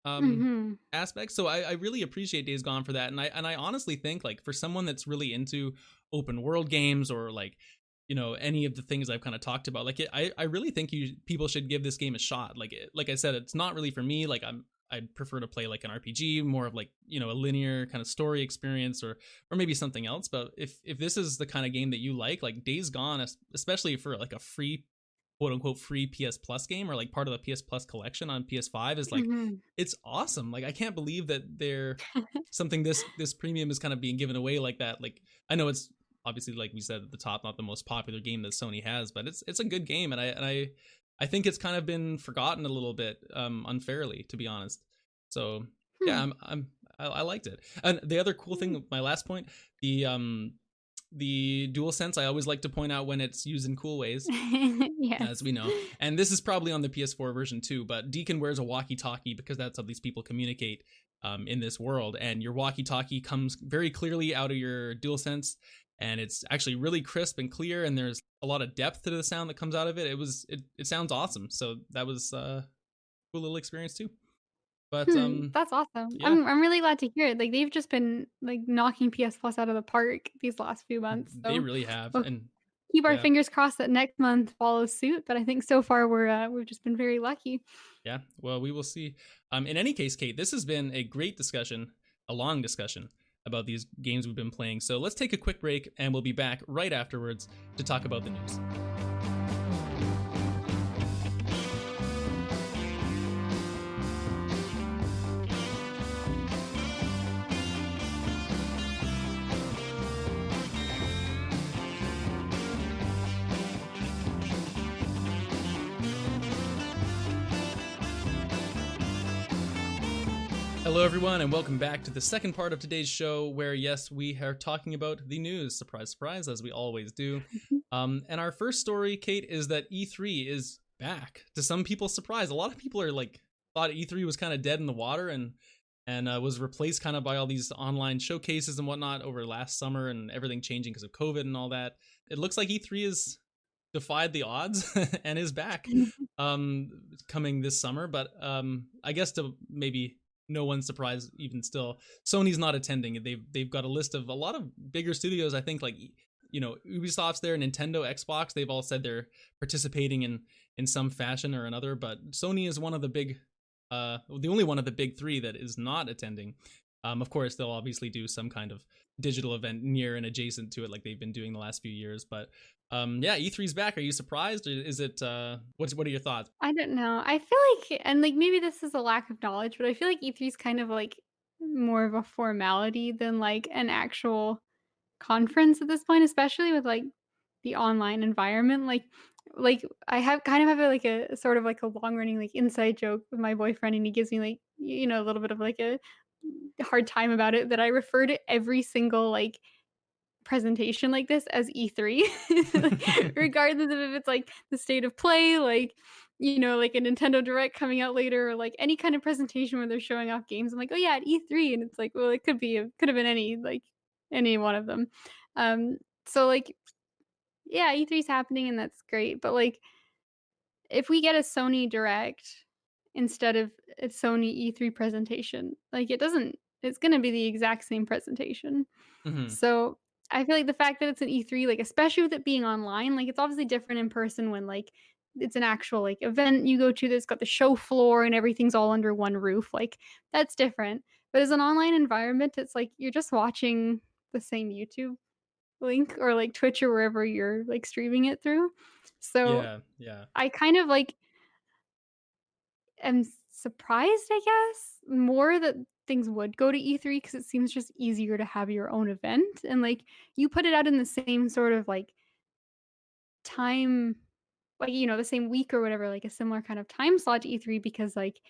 um mhm. aspects. So I really appreciate Days Gone for that. And I honestly think like for someone that's really into open world games, or like any of the things I've kind of talked about. Like I really think people should give this game a shot. Like I said, it's not really for me. Like I'd prefer to play like an RPG, more of like, a linear kind of story experience, or maybe something else. But if this is the kind of game that you like Days Gone, especially for like a free, quote unquote, free PS Plus game, or like part of the PS Plus collection on PS5, is like, Mhm. it's awesome. Like I can't believe that something this premium is kind of being given away like that. Like I know it's obviously, like we said at the top, not the most popular game that Sony has, but it's a good game, and I think it's kind of been forgotten a little bit, unfairly, to be honest. So yeah, Hmm. I liked it. And the other cool thing, my last point, the DualSense, I always like to point out when it's used in cool ways, Yes. as we know. And this is probably on the PS4 version too, but Deacon wears a walkie-talkie because that's how these people communicate in this world. And your walkie-talkie comes very clearly out of your DualSense, and it's actually really crisp and clear, and there's a lot of depth to the sound that comes out of it. It sounds awesome. So that was a cool little experience too. But That's awesome. yeah, I'm really glad to hear it. Like, they've just been, like, knocking PS Plus out of the park these last few months, they so really have. we'll And keep our yeah, fingers crossed that next month follows suit, but I think so far we've just been very lucky. yeah. Well, we will see. In any case, Kate, this has been a great discussion, a long discussion about these games we've been playing. So let's take a quick break, and we'll be back right afterwards to talk about the news. Hello, everyone, and welcome back to the second part of today's show, where, yes, we are talking about the news. Surprise, surprise, as we always do. And our first story, Kate, is that E3 is back. To some people's surprise, a lot of people are like thought E3 was kind of dead in the water, and was replaced kind of by all these online showcases and whatnot over last summer, and everything changing because of COVID and all that. It looks like E3 has defied the odds and is back, coming this summer. But I guess to maybe no one's surprise, even still, Sony's not attending. They've got a list of a lot of bigger studios. I think like Ubisoft's there, Nintendo, Xbox. They've all said they're participating in some fashion or another. But Sony is one of the big, the only one of the big three that is not attending. Of course, they'll obviously do some kind of digital event near and adjacent to it, like they've been doing the last few years. But yeah, E3's back. Are you surprised? Or is it? What are your thoughts? I don't know. I feel like, and like maybe this is a lack of knowledge, but I feel like E3 is kind of like more of a formality than like an actual conference at this point, especially with like the online environment. Like I have kind of have like a sort of like a long running like inside joke with my boyfriend, and he gives me like a little bit of like a hard time about it, that I refer to every single like presentation like this as E3. Regardless of if it's like the state of play, like like a Nintendo Direct coming out later, or like any kind of presentation where they're showing off games. I'm like, oh yeah, at E3, and it's like, well, it could have been any one of them. Um, so like, yeah, E3 is happening, and that's great. But like, if we get a Sony Direct instead of a Sony E3 presentation, like it's gonna be the exact same presentation. Hmm. So, I feel like the fact that it's an E3, like, especially with it being online, like, it's obviously different in person when, like, it's an actual, like, event you go to that's got the show floor and everything's all under one roof, like, that's different. But as an online environment, it's like you're just watching the same YouTube link or, like, Twitch or wherever you're, like, streaming it through. So, Yeah, yeah. I kind of, like, am surprised, I guess, more that things would go to E3, because it seems just easier to have your own event, and, like, you put it out in the same sort of, like, time, like, the same week or whatever, like, a similar kind of time slot to E3, because, like,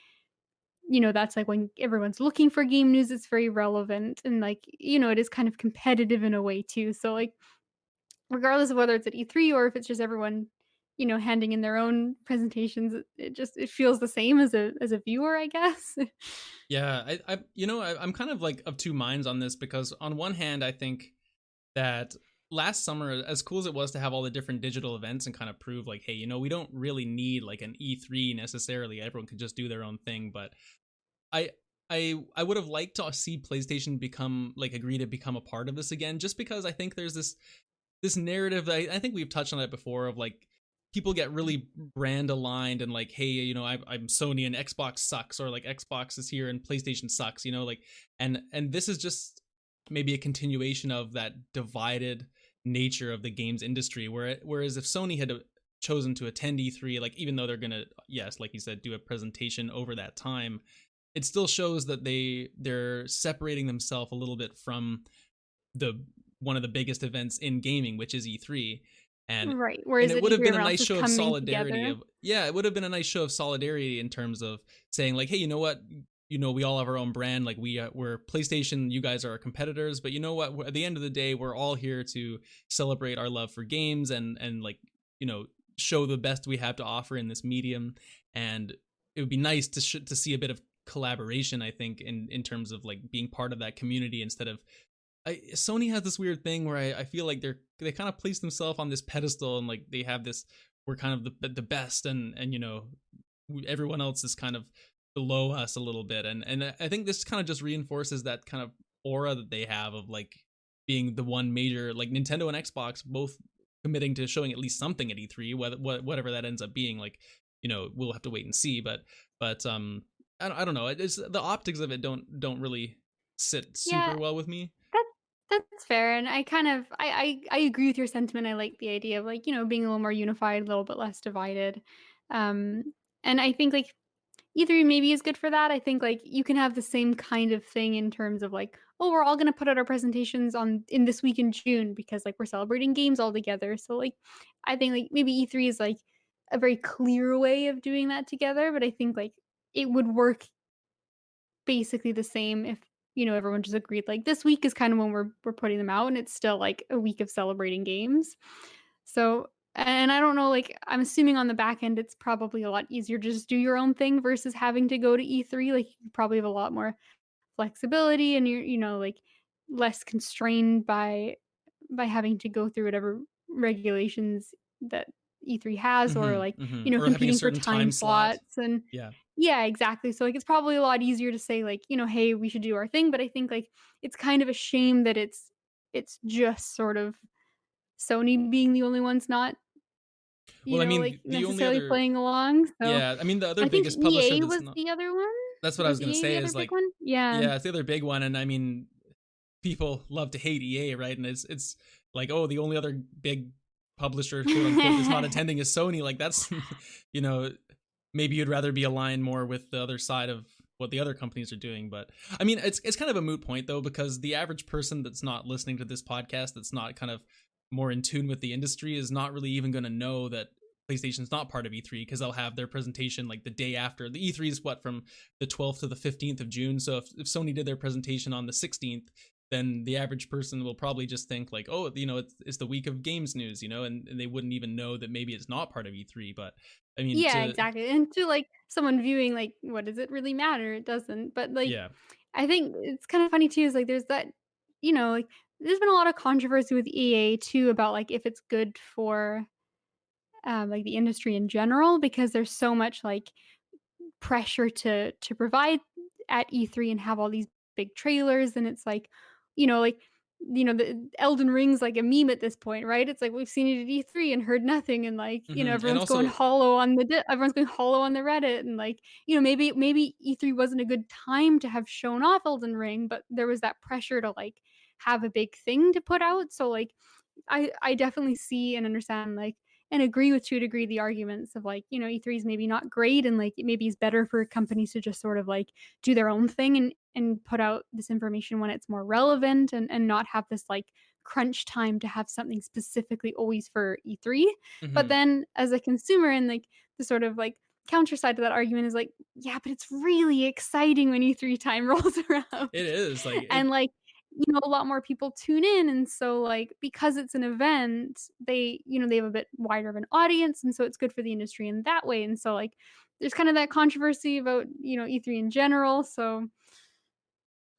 that's, like, when everyone's looking for game news, it's very relevant, and, like, it is kind of competitive in a way too, so, like, regardless of whether it's at E3 or if it's just everyone, handing in their own presentations, it feels the same as a viewer, I guess. Yeah, I'm kind of like of two minds on this, because on one hand, I think that last summer, as cool as it was to have all the different digital events and kind of prove like, hey, we don't really need like an E3 necessarily. Everyone can just do their own thing. But I I would have liked to see PlayStation agree to become a part of this again, just because I think there's this this narrative that I think we've touched on it before of like people get really brand aligned and like, hey, you know, I'm Sony and Xbox sucks, or like Xbox is here and PlayStation sucks, you know, like, and this is just maybe a continuation of that divided nature of the games industry, whereas if Sony had chosen to attend E3, like even though they're gonna, yes, like you said, do a presentation over that time, it still shows that they're separating themselves a little bit from the one of the biggest events in gaming, which is E3. And Right. and Whereas it at would have E3, been a everyone else nice is show of coming solidarity together. of, yeah, it would have been a nice show of solidarity in terms of saying like, hey, you know what, you know, we all have our own brand, like we're PlayStation, you guys are our competitors, but you know what, at the end of the day, we're all here to celebrate our love for games and like, you know, show the best we have to offer in this medium. And it would be nice to see a bit of collaboration, I think, in terms of like being part of that community instead of Sony has this weird thing where I feel like they kind of place themselves on this pedestal and like they have this, we're kind of the best, and you know, everyone else is kind of below us a little bit, and I think this kind of just reinforces that kind of aura that they have of like being the one major, like Nintendo and Xbox both committing to showing at least something at E3, whatever that ends up being. Like, you know, we'll have to wait and see, but I don't know, it's the optics of it don't really sit Yeah, super well with me. that that's fair, and I kind of I agree with your sentiment. I like the idea of like, being a little more unified, a little bit less divided. Um, and I think like E3 maybe is good for that. I think like you can have the same kind of thing in terms of like, oh, we're all gonna put out our presentations on in this week in June because like we're celebrating games all together. So like I think like maybe E3 is like a very clear way of doing that together, but I think like it would work basically the same if, everyone just agreed, like, this week is kind of when we're putting them out, and it's still, like, a week of celebrating games. So and I don't know, like, I'm assuming on the back end, it's probably a lot easier to just do your own thing versus having to go to E3, like, you probably have a lot more flexibility and you're, like, less constrained by having to go through whatever regulations that E3 has or, like, Or having a competing for certain time time slot. slots and Yeah. yeah, exactly. So, like, it's probably a lot easier to say, like, "Hey, we should do our thing," but I think, like, it's kind of a shame that it's just sort of Sony being the only ones not, Well, I like, mean, the only necessarily other, playing along, so yeah, I mean, the other I think biggest publisher EA that's was not, the other one? that's what I was Was gonna EA say the other is big like, one? Yeah. yeah, it's the other big one, and I mean, people love to hate EA, right? And it's like, oh, the only other big publisher, quote unquote, that's not attending is Sony. Like that's, you know, maybe you'd rather be aligned more with the other side of what the other companies are doing. But I mean, it's kind of a moot point though, because the average person that's not listening to this podcast, that's not kind of more in tune with the industry, is not really even going to know that PlayStation's not part of E3 because they'll have their presentation like the day after. The E3 is what, from the 12th to the 15th of June. So if Sony did their presentation on the 16th, then the average person will probably just think like, oh, you know, it's the week of games news, you know, and they wouldn't even know that maybe it's not part of E3. But I mean, Yeah, to, exactly, and to, like, someone viewing, like, what does it really matter? It doesn't, but, like, yeah. I think it's kinda funny too is, like, there's that like, there's been a lot of controversy with EA too about, like, if it's good for, like, the industry in general because there's so much, like, pressure to provide at E3 and have all these big trailers, and it's like, the Elden Ring's like a meme at this point, right? It's like we've seen it at E3 and heard nothing, and like, And everyone's going also, hollow on everyone's going hollow on the Reddit, and like, maybe E3 wasn't a good time to have shown off Elden Ring, but there was that pressure to like have a big thing to put out. So like, I definitely see and understand like and agree with to a degree the arguments of like, E3 is maybe not great and like it maybe is better for companies to just sort of like do their own thing and put out this information when it's more relevant and not have this like crunch time to have something specifically always for E3. But mhm, then as a consumer and like the sort of like counter side to that argument is like, yeah, but it's really exciting when E3 time rolls around. it is like it. And like a lot more people tune in, and so, like, because it's an event, they have a bit wider of an audience, and so it's good for the industry in that way, and so, like, there's kind of that controversy about, E3 in general, so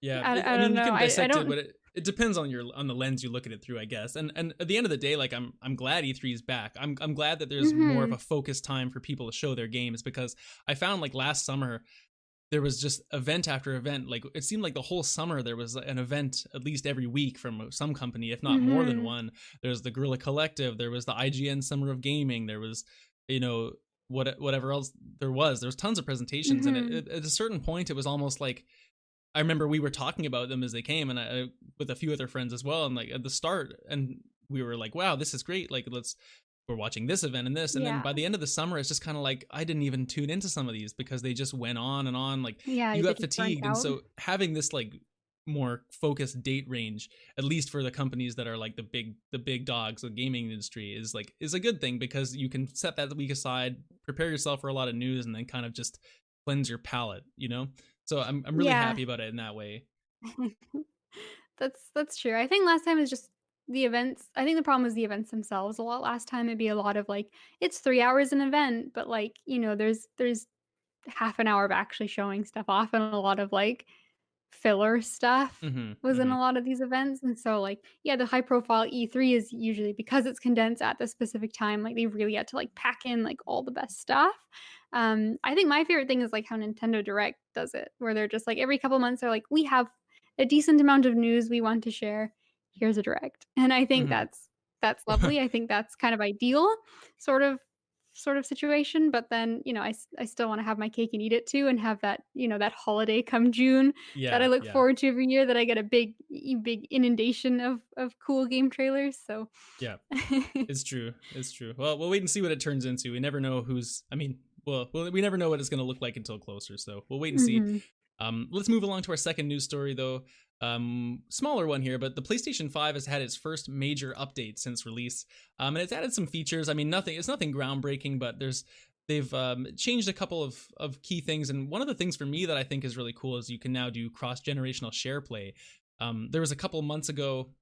Yeah, I I don't mean, you know. can I dissect it, don't but it depends on on the lens you look at it through, I guess. And at the end of the day, like I'm glad E3 is back. I'm glad that there's more of Mhm. a focused time for people to show their games, because I found like last summer there was just event after event. Like it seemed like the whole summer there was an event at least every week from some company, if not more than Mhm. one. There's the Guerrilla Collective, there was the IGN Summer of Gaming, there was, you know, whatever else there was tons of presentations. And Mhm. at a certain point it was almost like, I remember we were talking about them as they came, and I with a few other friends as well, and like at the start, and we were like, wow, this is great, like we're watching this event and this. And then Yeah. by the end of the summer it's just kind of like I didn't even tune into some of these because they just went on and on. Like Yeah, you they got just burnt fatigued. And out. so having this like more focused date range, at least for the companies that are like the big dogs of the gaming industry, is a good thing, because you can set that week aside, prepare yourself for a lot of news, and then kind of just cleanse your palate, you know. So I'm really Yeah. happy about it in that way. That's true. I think last time is just the events. I think the problem was the events themselves a lot last time. It'd be a lot of like, it's 3 hours an event, but like, there's half an hour of actually showing stuff off, and a lot of like filler stuff Hmm. was in Hmm. a lot of these events. And so like, yeah, the high profile E3 is usually, because it's condensed at the specific time, like they really had to like pack in like all the best stuff. I think my favorite thing is like how Nintendo Direct does it, where they're just like every couple months they're like, we have a decent amount of news we want to share. Here's a direct. And I think Hmm. that's lovely. I think that's kind of ideal sort of situation. But then, I still want to have my cake and eat it too, and have that, that holiday come June that I Yeah, look yeah. forward to every year, that I get a big inundation of cool game trailers. So Yeah. It's true. It's true. Well, we'll wait and see what it turns into. We never know who's. I mean, well, we never know what it's going to look like until closer. So we'll wait and see. Mhm. Let's move along to our second news story, though. Smaller one here, but the PlayStation 5 has had its first major update since release, and it's added some features. I mean, nothing. It's nothing groundbreaking, but they've changed a couple of key things. And one of the things for me that I think is really cool is you can now do cross generational share play. There was a couple months ago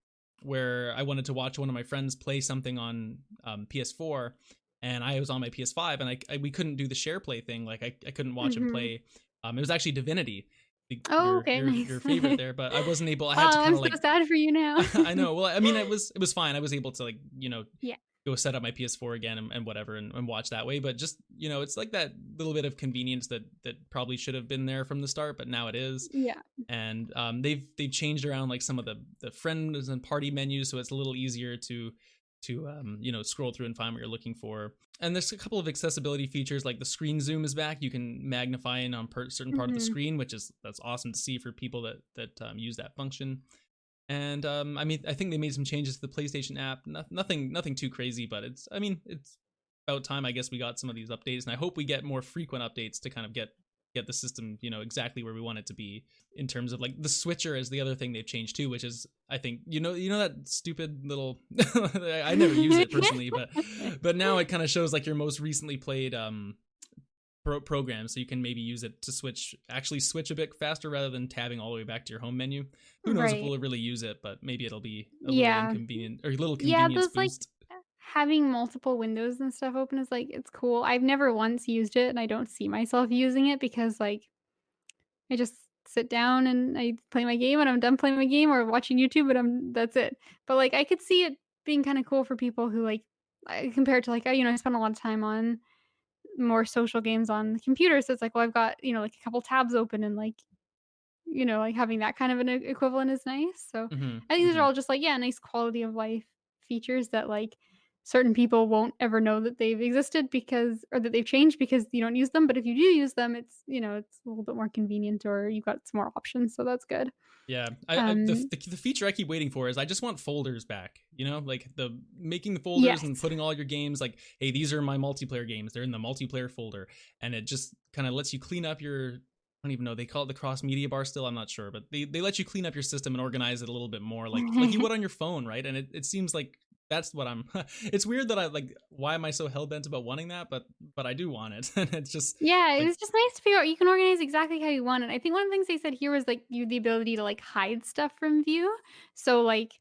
where I wanted to watch one of my friends play something on PS4, and I was on my PS5, and we couldn't do the share play thing. Like I couldn't watch him Mhm. play. It was actually Divinity, Oh, okay, your nice. favorite there, but I wasn't able. I Oh, had to kind I'm of so like sad for you now. I know. Well, I mean, it was fine. I was able to, like, Yeah. go set up my PS4 again, and whatever, and watch that way. But just, it's like that little bit of convenience that probably should have been there from the start, but now it is. Yeah. And they've changed around like some of the friends and party menus, so it's a little easier to scroll through and find what you're looking for. And there's a couple of accessibility features, like the screen zoom is back. You can magnify in on certain part of the Mhm. screen, that's awesome to see for people that use that function. And I mean, I think they made some changes to the PlayStation app. Nothing too crazy, but it's about time, I guess, we got some of these updates, and I hope we get more frequent updates to kind of get the system, exactly where we want it to be. In terms of like the switcher is the other thing they've changed too, which is, I think, that stupid little I never use it personally, but now it kind of shows like your most recently played program, so you can maybe use it to actually switch a bit faster rather than tabbing all the way back to your home menu. Who knows if Right. we'll really use it, but maybe it'll be a little Yeah. inconvenient, or a little Yeah, convenience those, like, boost. having multiple windows and stuff open is, like, it's cool. I've never once used it, and I don't see myself using it because, like, I just sit down and I play my game, and I'm done playing my game or watching YouTube, and that's it. But, like, I could see it being kinda cool for people who, like, compared to, like, I spend a lot of time on more social games on the computer, so it's like, well, I've got, like, a couple tabs open, and, like, like, having that kind of an equivalent is nice. So, Hmm. I think these are Hmm. all just, like, yeah, nice quality of life features that, like, certain people won't ever know that they've existed, because or that they've changed because you don't use them, but if you do use them, it's a little bit more convenient, or you've got some more options, so that's good. Yeah, Um, the feature I keep waiting for is I just want folders back. Like the making the folders and yes. putting all your games. Like, hey, these are my multiplayer games. They're in the multiplayer folder, and it just kind of lets you clean up your. I don't even know. They call it the cross media bar still. I'm not sure, but they let you clean up your system and organize it a little bit more, like you would on your phone, right? And it seems like that's what I'm. It's weird that I like. Why am I so hell bent about wanting that? But I do want it, and it's just Yeah, it like. was just nice to figure out you can organize exactly how you want it. I think one of the things they said here was, like, you the ability to, like, hide stuff from view. So, like,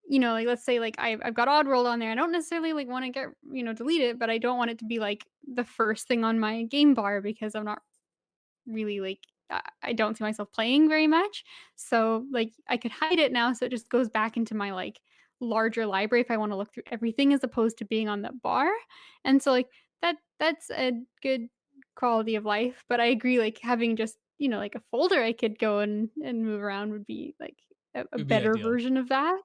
like, let's say, like, I've got Oddworld on there. I don't necessarily, like, wanna delete it, but I don't want it to be, like, the first thing on my game bar, because I'm not really, like, I don't see myself playing very much. So, like, I could hide it now, so it just goes back into my, like, larger library if I wanna look through everything, as opposed to being on the bar. And so, like, that's a good quality of life, but I agree, like, having just, like, a folder I could go and move around would be, like, a It would be better ideal. version of that.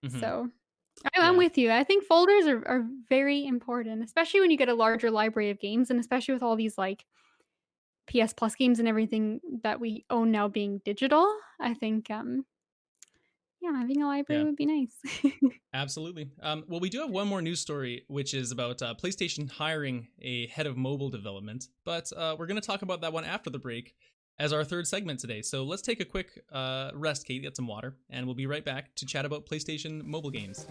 Hmm. So, I'm Yeah. with you. I think folders are very important, especially when you get a larger library of games, and especially with all these, like, PS Plus games and everything that we own now being digital. I think, yeah, having a library Yeah. would be nice. Absolutely. Well, we do have one more news story, which is about PlayStation hiring a head of mobile development, but we're going to talk about that one after the break as our third segment today. So let's take a quick rest, Kate, get some water, and we'll be right back to chat about PlayStation mobile games.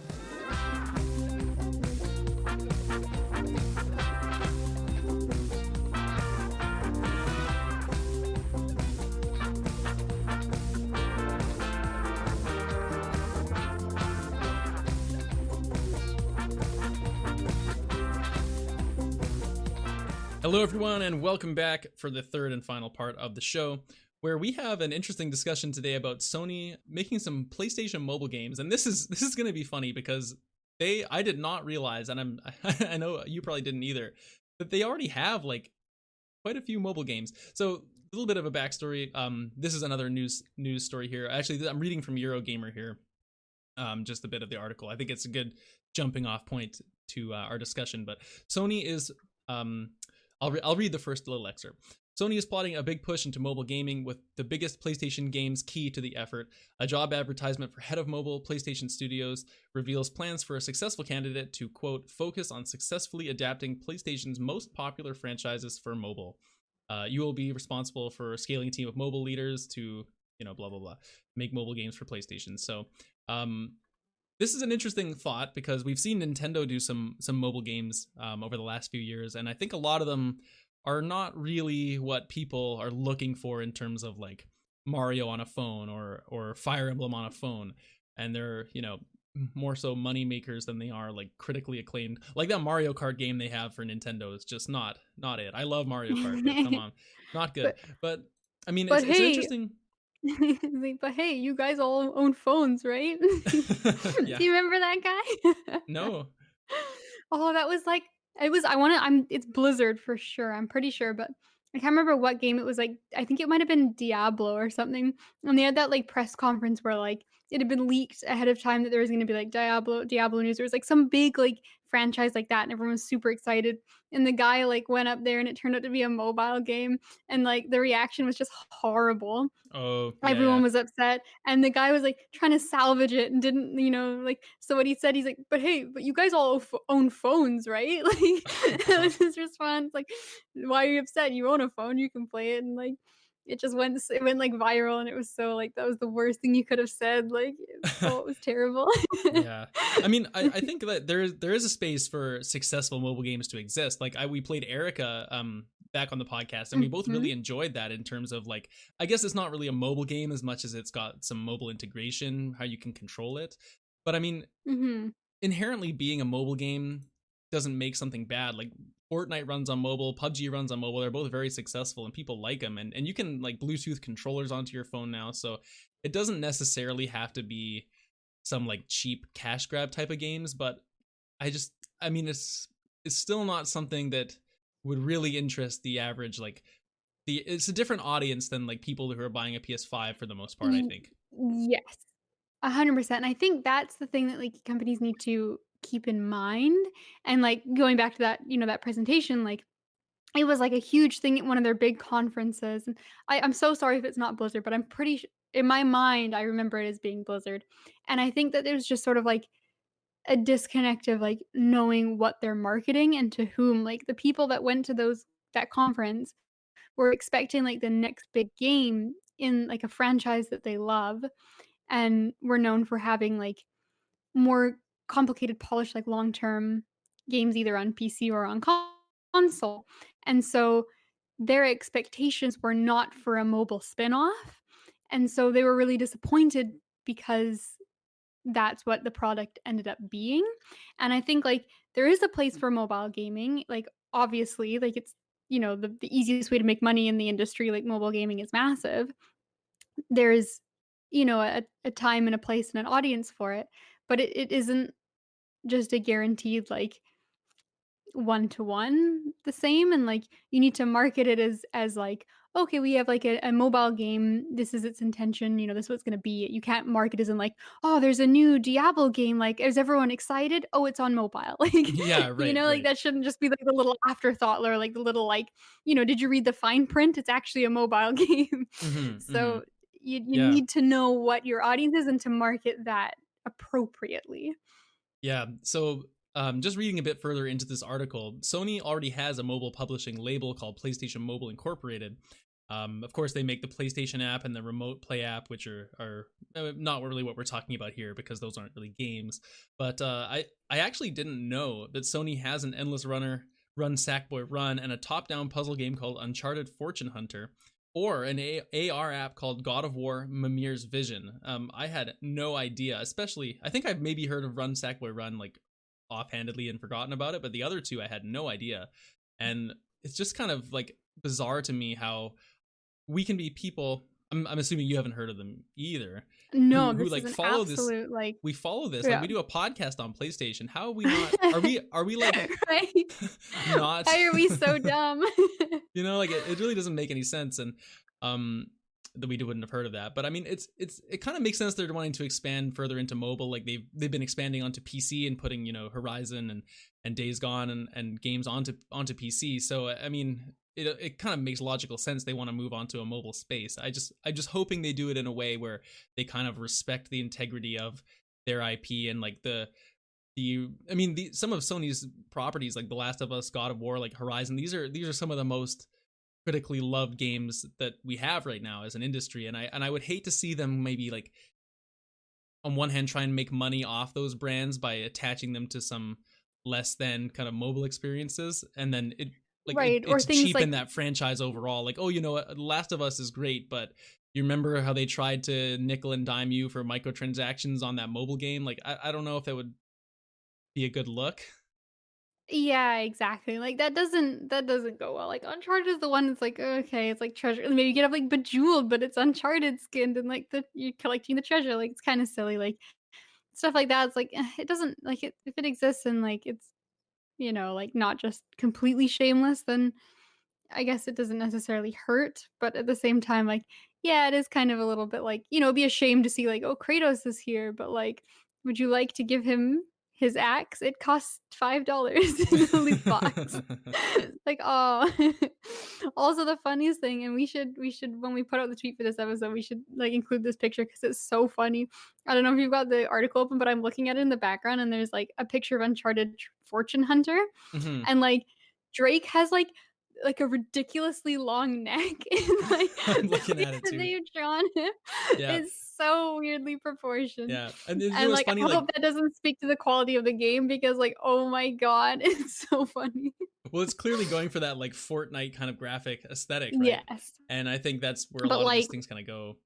Hello, everyone, and welcome back for the third and final part of the show, where we have an interesting discussion today about Sony making some PlayStation mobile games. And this is going to be funny because I did not realize, and I know you probably didn't either, that they already have like quite a few mobile games. So a little bit of a backstory. This is another news story here. Actually, I'm reading from Eurogamer here. Just a bit of the article. I think it's a good jumping off point to our discussion. But Sony is I'll read the first little excerpt. Sony is plotting a big push into mobile gaming with the biggest PlayStation games key to the effort. A job advertisement for head of mobile PlayStation Studios reveals plans for a successful candidate to, quote, focus on successfully adapting PlayStation's most popular franchises for mobile. You will be responsible for scaling a team of mobile leaders to, blah, blah, blah, make mobile games for PlayStation. So, this is an interesting thought because we've seen Nintendo do some mobile games over the last few years, and I think a lot of them are not really what people are looking for in terms of like Mario on a phone or Fire Emblem on a phone, and they're more so money makers than they are like critically acclaimed. Like that Mario Kart game they have for Nintendo is just not it. I love Mario Kart, but come on, not good. But But I mean, but it's an hey, interesting. like, but hey, you guys all own phones, right? Do Yeah. you remember that guy? No. Oh, that was like it was I wanna I'm it's Blizzard for sure, I'm pretty sure, but I can't remember what game it was, like, I think it might have been Diablo or something, and they had that, like, press conference where, like, it had been leaked ahead of time that there was gonna be, like, Diablo news. There was, like, some big, like, franchise like that, and everyone was super excited, and the guy, like, went up there, and it turned out to be a mobile game, and, like, the reaction was just horrible. Oh yeah, yeah. Everyone was upset, and the guy was, like, trying to salvage it and didn't, like so what he said, he's like, "But hey, but you guys all own phones, right?" Like, that was his response, like, "Why are you upset? You own a phone, you can play it," and, like, it went, like, viral, and it was so, like, that was the worst thing you could have said, like, it was terrible. Yeah. I mean, I think that there is a space for successful mobile games to exist. Like we played Erica back on the podcast and we both Mhm, really enjoyed that in terms of like I guess it's not really a mobile game as much as it's got some mobile integration, how you can control it. But I mean, mhm. inherently being a mobile game doesn't make something bad. Like Fortnite runs on mobile, PUBG runs on mobile. They're both very successful and people like them. And you can like Bluetooth controllers onto your phone now. So it doesn't necessarily have to be some like cheap cash grab type of games, but I mean it's still not something that would really interest the average like it's a different audience than like people who are buying a PS5 for the most part, I Y think. yes. 100%, and I think that's the thing that, like, companies need to keep in mind, and, like, going back to that, that presentation, like, it was, like, a huge thing at one of their big conferences, and I'm so sorry if it's not Blizzard, but I'm pretty in my mind, I remember it as being Blizzard, and I think that there's just sort of, like, a disconnect of, like, knowing what they're marketing and to whom, like, the people that went to that conference were expecting, like, the next big game in, like, a franchise that they love, and were known for having, like, more complicated, polished, like, long-term games either on PC or on console, and so their expectations were not for a mobile spin-off, and so they were really disappointed because that's what the product ended up being, and I think, like, there is a place for mobile gaming, like, obviously, like, it's, the easiest way to make money in the industry, like, mobile gaming is massive. There's, a time and a place and an audience for it, but it isn't just a guaranteed, like, one-to-one the same, and, like, you need to market it as, like, "Okay, we have, like, a mobile game. This is its intention, this is what it's gonna be." You can't market as in, like, "Oh, there's a new Diablo game, like, is everyone excited? Oh, it's on mobile." Like, Yeah, right, like, right. that shouldn't just be, like, the little afterthought or, like, the little, like, "Did you read the fine print? It's actually a mobile game." Mhm, mhm. So, you Yeah. need to know what your audience is and to market that appropriately. Yeah. So, just reading a bit further into this article, Sony already has a mobile publishing label called PlayStation Mobile Incorporated. Of course, they make the PlayStation app and the Remote Play app, which are not really what we're talking about here because those aren't really games. But I actually didn't know that Sony has an Endless Runner, Run Sackboy Run, and a top-down puzzle game called Uncharted Fortune Hunter, or an AR app called God of War Mimir's Vision. I had no idea, especially, I think I've maybe heard of Run Sackboy Run like offhandedly and forgotten about it, but the other two I had no idea. And it's just kind of like bizarre to me how we can be people. I'm assuming you haven't heard of them either. No, Who this is like an follow this? absolute, like We follow this like yeah. we do a podcast on PlayStation. How are we not? Are we like Right? not? Why are we so dumb? Like it really doesn't make any sense, and um that we wouldn't have heard of that. But I mean, it kind of makes sense they're wanting to expand further into mobile. Like they've been expanding onto PC and putting Horizon and Days Gone and games onto PC. So I mean, it kind of makes logical sense they want to move on to a mobile space. I'm just hoping they do it in a way where they kind of respect the integrity of their IP and like some of Sony's properties like The Last of Us, God of War, like Horizon. These are some of the most critically loved games that we have right now as an industry, and I would hate to see them maybe like on one hand try and make money off those brands by attaching them to some less than kind of mobile experiences, and then Right, it or to things cheapen like that franchise overall. Like, oh, The Last of Us is great, but you remember how they tried to nickel and dime you for microtransactions on that mobile game? Like, I don't know if that would be a good look. yeah, exactly, like, that doesn't go well, like, Uncharted is the one that's like, okay, it's like treasure maybe you get up, like, Bejeweled, but it's Uncharted skinned and, like, you're collecting the treasure, like, it's kinda silly, like, stuff like that, it's like, it doesn't like, if it exists and, like, it's, like, not just completely shameless, then I guess it doesn't necessarily hurt, but at the same time, like, yeah, it is kind of a little bit like, it'd be a shame to see like, "Oh, Kratos is here," but, like, would you like to give him his axe? It costs $5 in the loot box. Like, oh. Also, the funniest thing, and we should when we put out the tweet for this episode, we should, like, include this picture because it's so funny. I don't know if you've got the article open, but I'm looking at it in the background, and there's, like, a picture of Uncharted Fortune Hunter, Hmm. and, like, Drake has, like, a ridiculously long neck, and, like, I'm the looking way at it that too. they've drawn him Yeah, is so weirdly proportioned, yeah, and it and, was like, funny. I Like, hope that doesn't speak to the quality of the game because, like, oh my god, it's so funny. well, it's clearly going for that like Fortnite kind of graphic aesthetic, right? Yes, And I think that's where a but, lot of these like, things kind of go.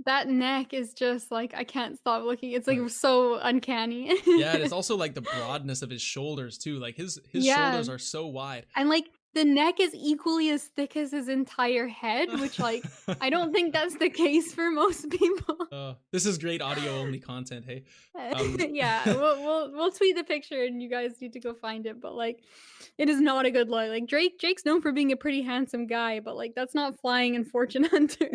that neck is just, like, I can't stop looking, it's, like, Right. so uncanny. Yeah, and it's also like the broadness of his shoulders too. Like his Yeah, shoulders are so wide. and, like, the neck is equally as thick as his entire head, which, like, I don't think that's the case for most people. This is great audio only content. Hey, um, Yeah, we'll tweet the picture and you guys need to go find it, but, like, it is not a good look, like, Drake's known for being a pretty handsome guy, but, like, that's not flying in Fortune Hunter.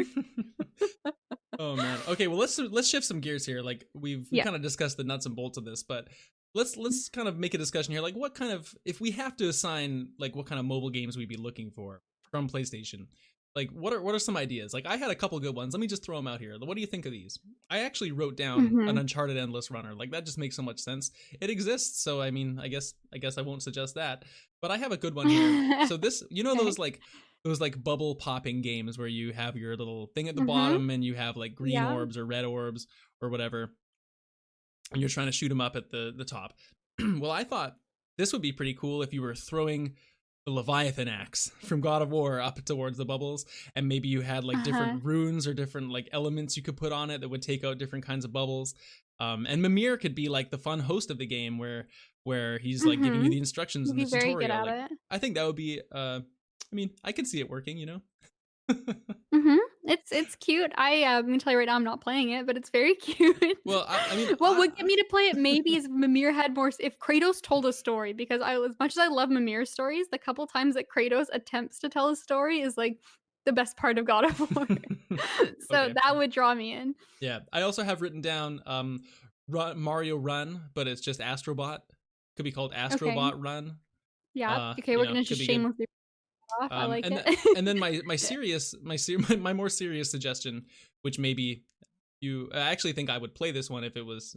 oh man. Okay, well let's shift some gears here. Like we Yeah. kind of discussed the nuts and bolts of this, but let's kind of make a discussion here. Like what kind of, if we have to assign like what kind of mobile games we'd be looking for from PlayStation. Like what are some ideas? Like I had a couple good ones. Let me just throw them out here. What do you think of these? I actually wrote down an Mhm. Uncharted Endless Runner. Like that just makes so much sense. It exists, so I mean, I guess I won't suggest that. But I have a good one here. So this, Okay. those like bubble popping games where you have your little thing at the Mhm. bottom and you have like green Yeah. orbs or red orbs or whatever, and you're trying to shoot them up at the top. Well, I thought this would be pretty cool if you were throwing the Leviathan axe from God of War up towards the bubbles, and maybe you had like Uh-huh. different runes or different like elements you could put on it that would take out different kinds of bubbles. And Mimir could be like the fun host of the game where he's like giving you Mhm. the instructions You'd in the be very good tutorial. at Like it. I think that would be I mean, I can see it working. Mhm. It's cute. I'm gonna tell you right now, I'm not playing it, but it's very cute. Well, I mean, What would get me to play it maybe is if Mimir had more if Kratos told a story, because I as much as I love Mimir's stories, the couple times that Kratos attempts to tell a story is, like, the best part of God of War. So okay. that would draw me in. Yeah, I also have written down Mario Run, but it's just Astrobot. Could be called Okay. Astrobot Run. Yeah. Okay, we're gonna Could just be good. shamelessly off. I like And it. and then my more serious suggestion, which maybe you I actually think I would play this one if it was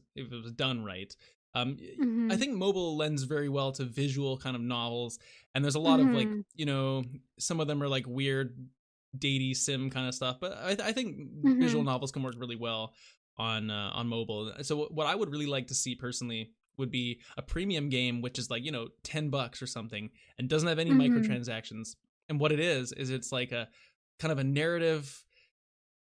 done right. I Mhm. think mobile lends very well to visual kind of novels, and there's a lot of like Mhm. some of them are like weird, datey sim kind of stuff, but I think visual Mhm. novels can work really well on mobile. So what I would really like to see personally would be a premium game, which is like $10 or something, and doesn't have any Mhm. microtransactions. And what it is it's like a kind of a narrative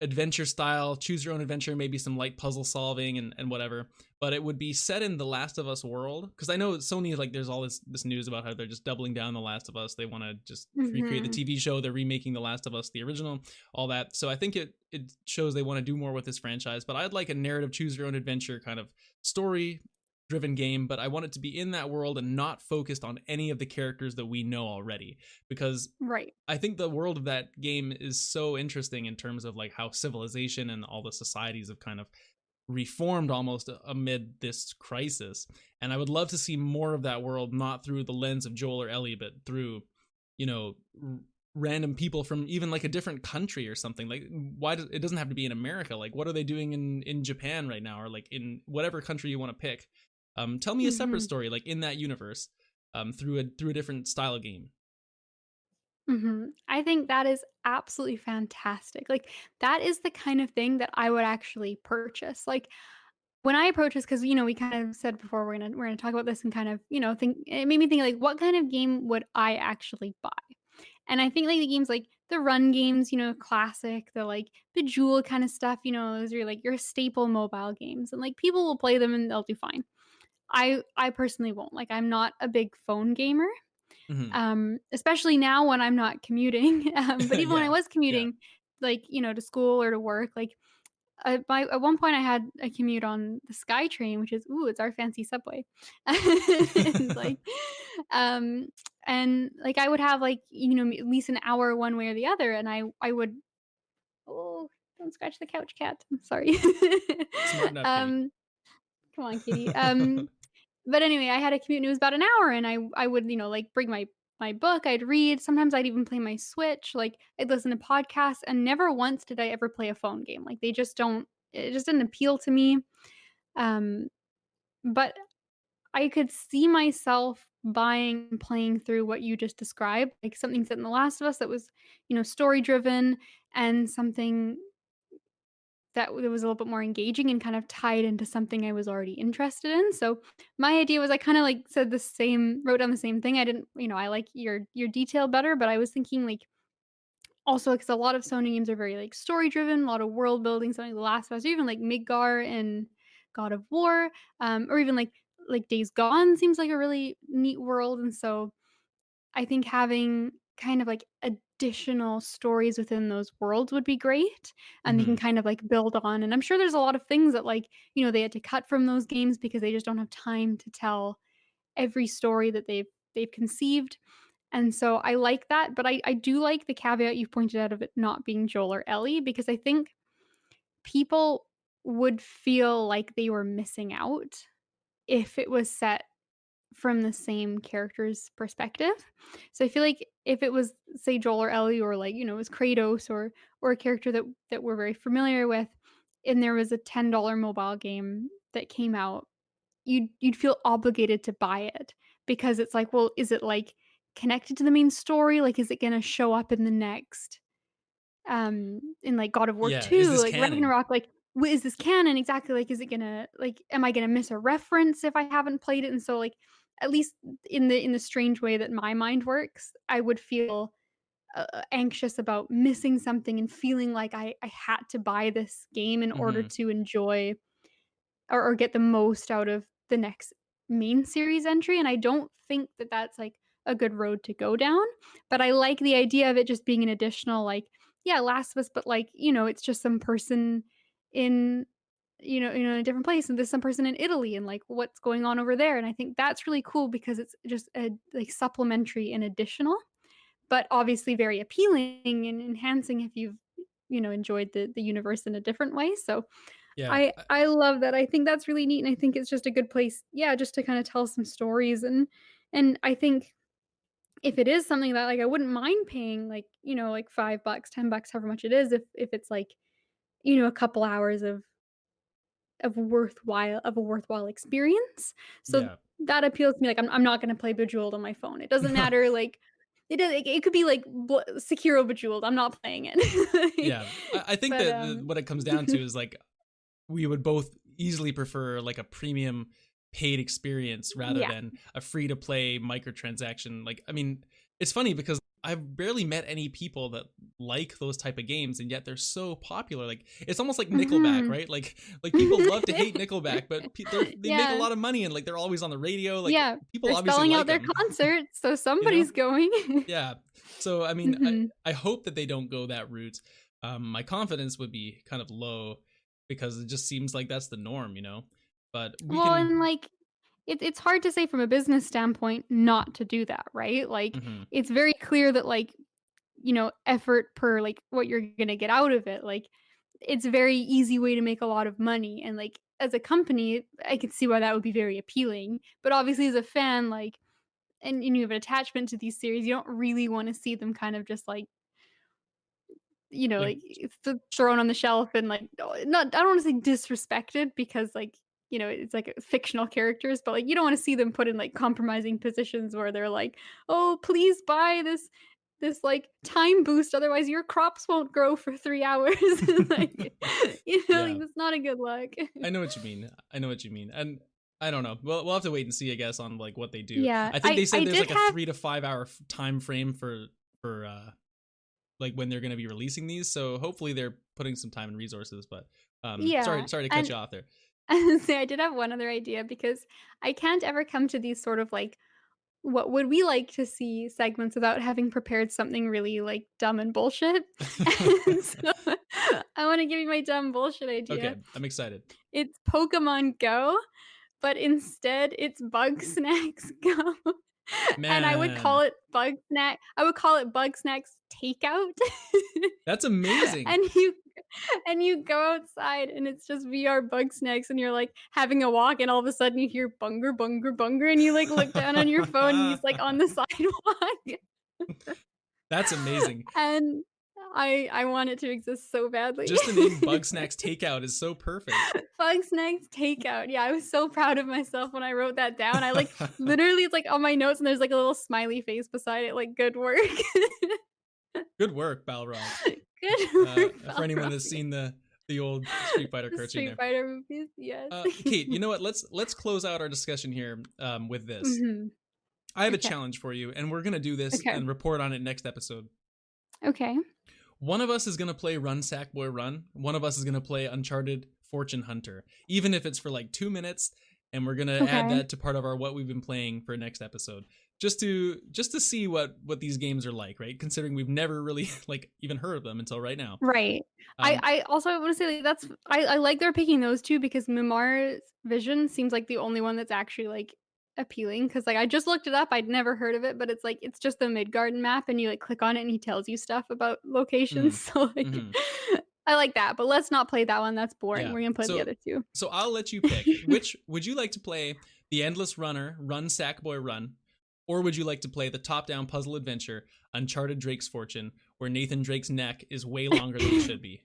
adventure style, choose your own adventure, maybe some light puzzle solving and whatever. But it would be set in the Last of Us world, because I know Sony, like, there's all this news about how they're just doubling down the Last of Us. They want to just recreate the Mhm. TV show. They're remaking the Last of Us, the original, all that. So I think it shows they want to do more with this franchise. But I'd like a narrative, choose your own adventure kind of story driven game, but I want it to be in that world and not focused on any of the characters that we know already, because Right. I think the world of that game is so interesting in terms of like how civilization and all the societies have kind of reformed almost amid this crisis. And I would love to see more of that world, not through the lens of Joel or Ellie, but through, you know, random people from even like a different country or something. Like, why does it doesn't have to be in America? Like, what are they doing in Japan right now, or like in whatever country you want to pick? Tell me a separate Mhm. story, like in that universe, through a different style of game. Mhm. I think that is absolutely fantastic. Like, that is the kind of thing that I would actually purchase. Like, when I approach this, because we kind of said before we're gonna talk about this and kind of, think it made me think, like, what kind of game would I actually buy? And I think, like, the games like the run games, classic, the, like, the Jewel kind of stuff, those are, like, your staple mobile games, and, like, people will play them and they'll do fine. I personally won't. Like, I'm not a big phone gamer, Mm-hmm. especially now when I'm not commuting. But even when I Yeah, was yeah. commuting, like, to school or to work, like, at one point, I had a commute on the SkyTrain, which is ooh, it's our fancy subway. And, like, um, I would have, like, at least an hour one way or the other, and I would oh, don't scratch the couch, cat. I'm sorry. Smart enough, kitty. Um, come on, kitty. But anyway, I had a commute and it was about an hour, and I would, like, bring my book, I'd read, sometimes I'd even play my Switch, like, I'd listen to podcasts, and never once did I ever play a phone game. Like, they just don't it just didn't appeal to me. Um, but I could see myself buying and playing through what you just described, like something set in The Last of Us that was, story driven, and something that was a little bit more engaging and kind of tied into something I was already interested in. So my idea was I kind of like said the same, wrote down the same thing. I didn't, I like your detail better, but I was thinking like also because a lot of Sony games are very like story driven, a lot of world building, something like The Last of Us, or even like Midgar and God of War, or even like Days Gone seems like a really neat world. And so I think having kind of like additional stories within those worlds would be great, and they can Mm-hmm. kind of like build on, and I'm sure there's a lot of things that, like, they had to cut from those games because they just don't have time to tell every story that they've conceived. And so I like that, but I do like the caveat you've pointed out of it not being Joel or Ellie, because I think people would feel like they were missing out if it was set from the same character's perspective. So I feel like if it was, say, Joel or Ellie, or like, it was Kratos, or a character that we're very familiar with, and there was a $10 mobile game that came out, you'd feel obligated to buy it, because it's like, well, is it like connected to the main story? Like, is it gonna show up in the next in, like, God of War Yeah, is 2, this like, canon? Ragnarok, like, is this canon? Exactly, like, is it gonna like, am I gonna miss a reference if I haven't played it? And so, like, at least in the strange way that my mind works, I would feel, anxious about missing something and feeling like I had to buy this game in order Mm-hmm. to enjoy or get the most out of the next main series entry, and I don't think that that's, like, a good road to go down, but I like the idea of it just being an additional, like, yeah, Last of Us, but like, it's just some person in, in a different place, and there's some person in Italy, and like what's going on over there. And I think that's really cool because it's just like supplementary and additional, but obviously very appealing and enhancing if you've, enjoyed the universe in a different way. So Yeah. I love that. I think that's really neat, and I think it's just a good place, yeah, just to kind of tell some stories. And I think if it is something that, like, I wouldn't mind paying, like, like $5, $10, however much it is, if it's like, a couple hours of a worthwhile experience. So Yeah. that appeals to me. Like, I'm not gonna play Bejeweled on my phone. It doesn't matter, like, it could be like Sekiro Bejeweled. I'm not playing it. Yeah. I think But, that what it comes down to is like we would both easily prefer like a premium paid experience rather yeah. than a free to play microtransaction. Like, I mean, it's funny because I've barely met any people that like those type of games, and yet they're so popular. Like, it's almost like Nickelback, Mhm. right? Like people love to hate Nickelback, but they make a Yeah. lot of money, and like they're always on the radio. Like, Yeah. people They're obviously selling out like their them, concerts, so you know? somebody's going. Yeah. So I mean, Mhm. I hope that they don't go that route. My confidence would be kind of low because it just seems like that's the norm, you know. But we Well, can. and, like, it's hard to say from a business standpoint not to do that, right? Like, Mhm. it's very clear that, like, effort per, like, what you're gonna get out of it, like, it's a very easy way to make a lot of money, and, like, as a company, I could see why that would be very appealing, but obviously as a fan, like, and you have an attachment to these series, you don't really wanna see them kind of just, like, Like, like, thrown on the shelf and, like, not, I don't wanna say disrespected because, like, it's like fictional characters, but, like, you don't wanna see them put in, like, compromising positions where they're like, "Oh, please buy this, like, time boost, otherwise your crops won't grow for 3 hours." Like, like, yeah, that's not a good look. I know what you mean. I know what you mean, and I don't know. We'll have to wait and see, I guess, on like what they do. Yeah, I think they I said there's did like a have 3 to 5 hour time frame for like when they're going to be releasing these. So hopefully they're putting some time and resources. But yeah, sorry to cut and you off there. I did have one other idea because I can't ever come to these sort of, like, what would we like to see segments without having prepared something really, like, dumb and bullshit. And so I wanna give you my dumb bullshit Okay, idea. I'm excited. It's Pokemon Go, but instead it's Bug Snacks Go, and Man, I would call it Bug Snacks Takeout. that's amazing. And you go outside and it's just VR Bug Snacks, and you're, like, having a walk, and all of a sudden you hear "Bunger, bunger, bunger," and you, like, look down on your phone and he's, like, on the sidewalk. That's amazing. And I want it to exist so badly. Just the name Bug Snacks Takeout is so perfect. Bug Snacks Takeout. Yeah, I was so proud of myself when I wrote that down. I, like, literally, it's, like, on my notes, and there's, like, a little smiley face beside it, like, "Good work." Good work, Balrog. Good work, For anyone Balrog. that's seen the old Street Fighter The cartoon Street there. Fighter movies, yes. Kate, you know what? Let's close out our discussion here with this. Mhm. I have a Okay. challenge for you, and we're gonna do this Okay. and report on it next episode. Okay. One of us is gonna play Run Sackboy Run. One of us is gonna play Uncharted Fortune Hunter, even if it's for like 2 minutes, and we're gonna add Okay. that to part of our what we've been playing for next episode, just to see what these games are like, right? Considering we've never really like even heard of them until right now. Right. Um, I also wanna say, like, I like they're picking those 2 because Mimar's Vision seems like the only one that's actually, like, appealing. Because, like, I just looked it up, I'd never heard of it, but it's, like, it's just the Midgarden map, and you, like, click on it, and he tells you stuff about locations, mhm, so, like, mhm. I like that, but let's not play that one, that's boring, Yeah. we're gonna play the So other 2. so I'll let you pick. Which would you like to play? The Endless Runner, Run Sackboy Run, or would you like to play the top-down puzzle adventure Uncharted Drake's Fortune, where Nathan Drake's neck is way longer than it should be?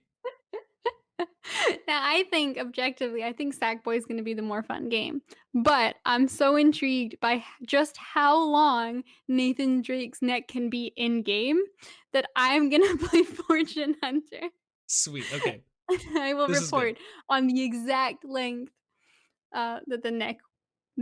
Now, I think objectively, I think Sackboy is gonna be the more fun game, but I'm so intrigued by just how long Nathan Drake's neck can be in game that I'm gonna play Fortune Hunter. Sweet. Okay. I will This is good. report on the exact length, that the neck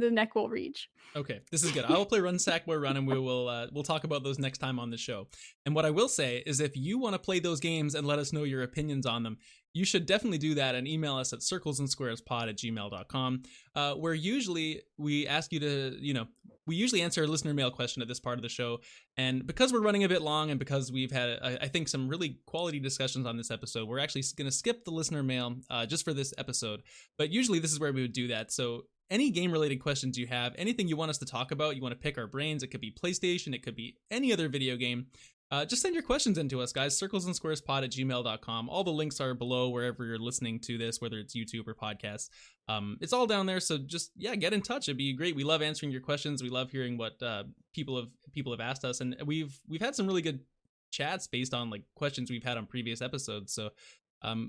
the neck will reach. Okay, this is good. I will play Run Sackboy Run, and we'll talk about those next time on the show. And what I will say is, if you want to play those games and let us know your opinions on them, you should definitely do that and email us at circlesandsquarespod@gmail.com, where usually we ask you to, we usually answer a listener mail question at this part of the show. And because we're running a bit long and because we've had, I think, some really quality discussions on this episode, we're actually going to skip the listener mail just for this episode. But usually this is where we would do that. So any game-related questions you have, anything you want us to talk about, you want to pick our brains, it could be PlayStation, it could be any other video game, just send your questions in to us, guys. circlesandsquarespod@gmail.com. All the links are below wherever you're listening to this, whether it's YouTube or podcasts. It's all down there, so just, get in touch. It'd be great. We love answering your questions. We love hearing what people have asked us, and we've had some really good chats based on like questions we've had on previous episodes. So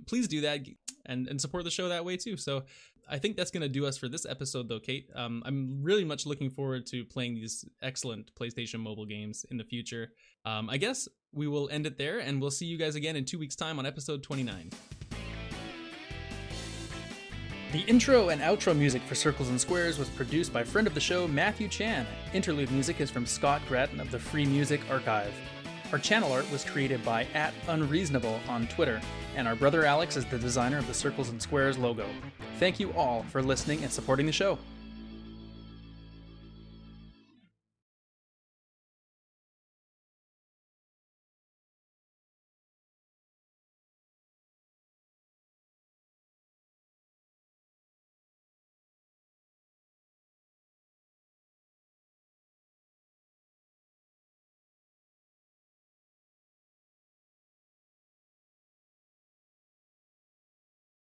please do that and support the show that way too. So I think that's going to do us for this episode, though, Kate. I'm really much looking forward to playing these excellent PlayStation mobile games in the future. I guess we will end it there, and we'll see you guys again in 2 weeks' time on episode 29. The intro and outro music for Circles and Squares was produced by friend of the show, Matthew Chan. Interlude music is from Scott Gratton of the Free Music Archive. Our channel art was created by @unreasonable on Twitter, and our brother Alex is the designer of the Circles and Squares logo. Thank you all for listening and supporting the show.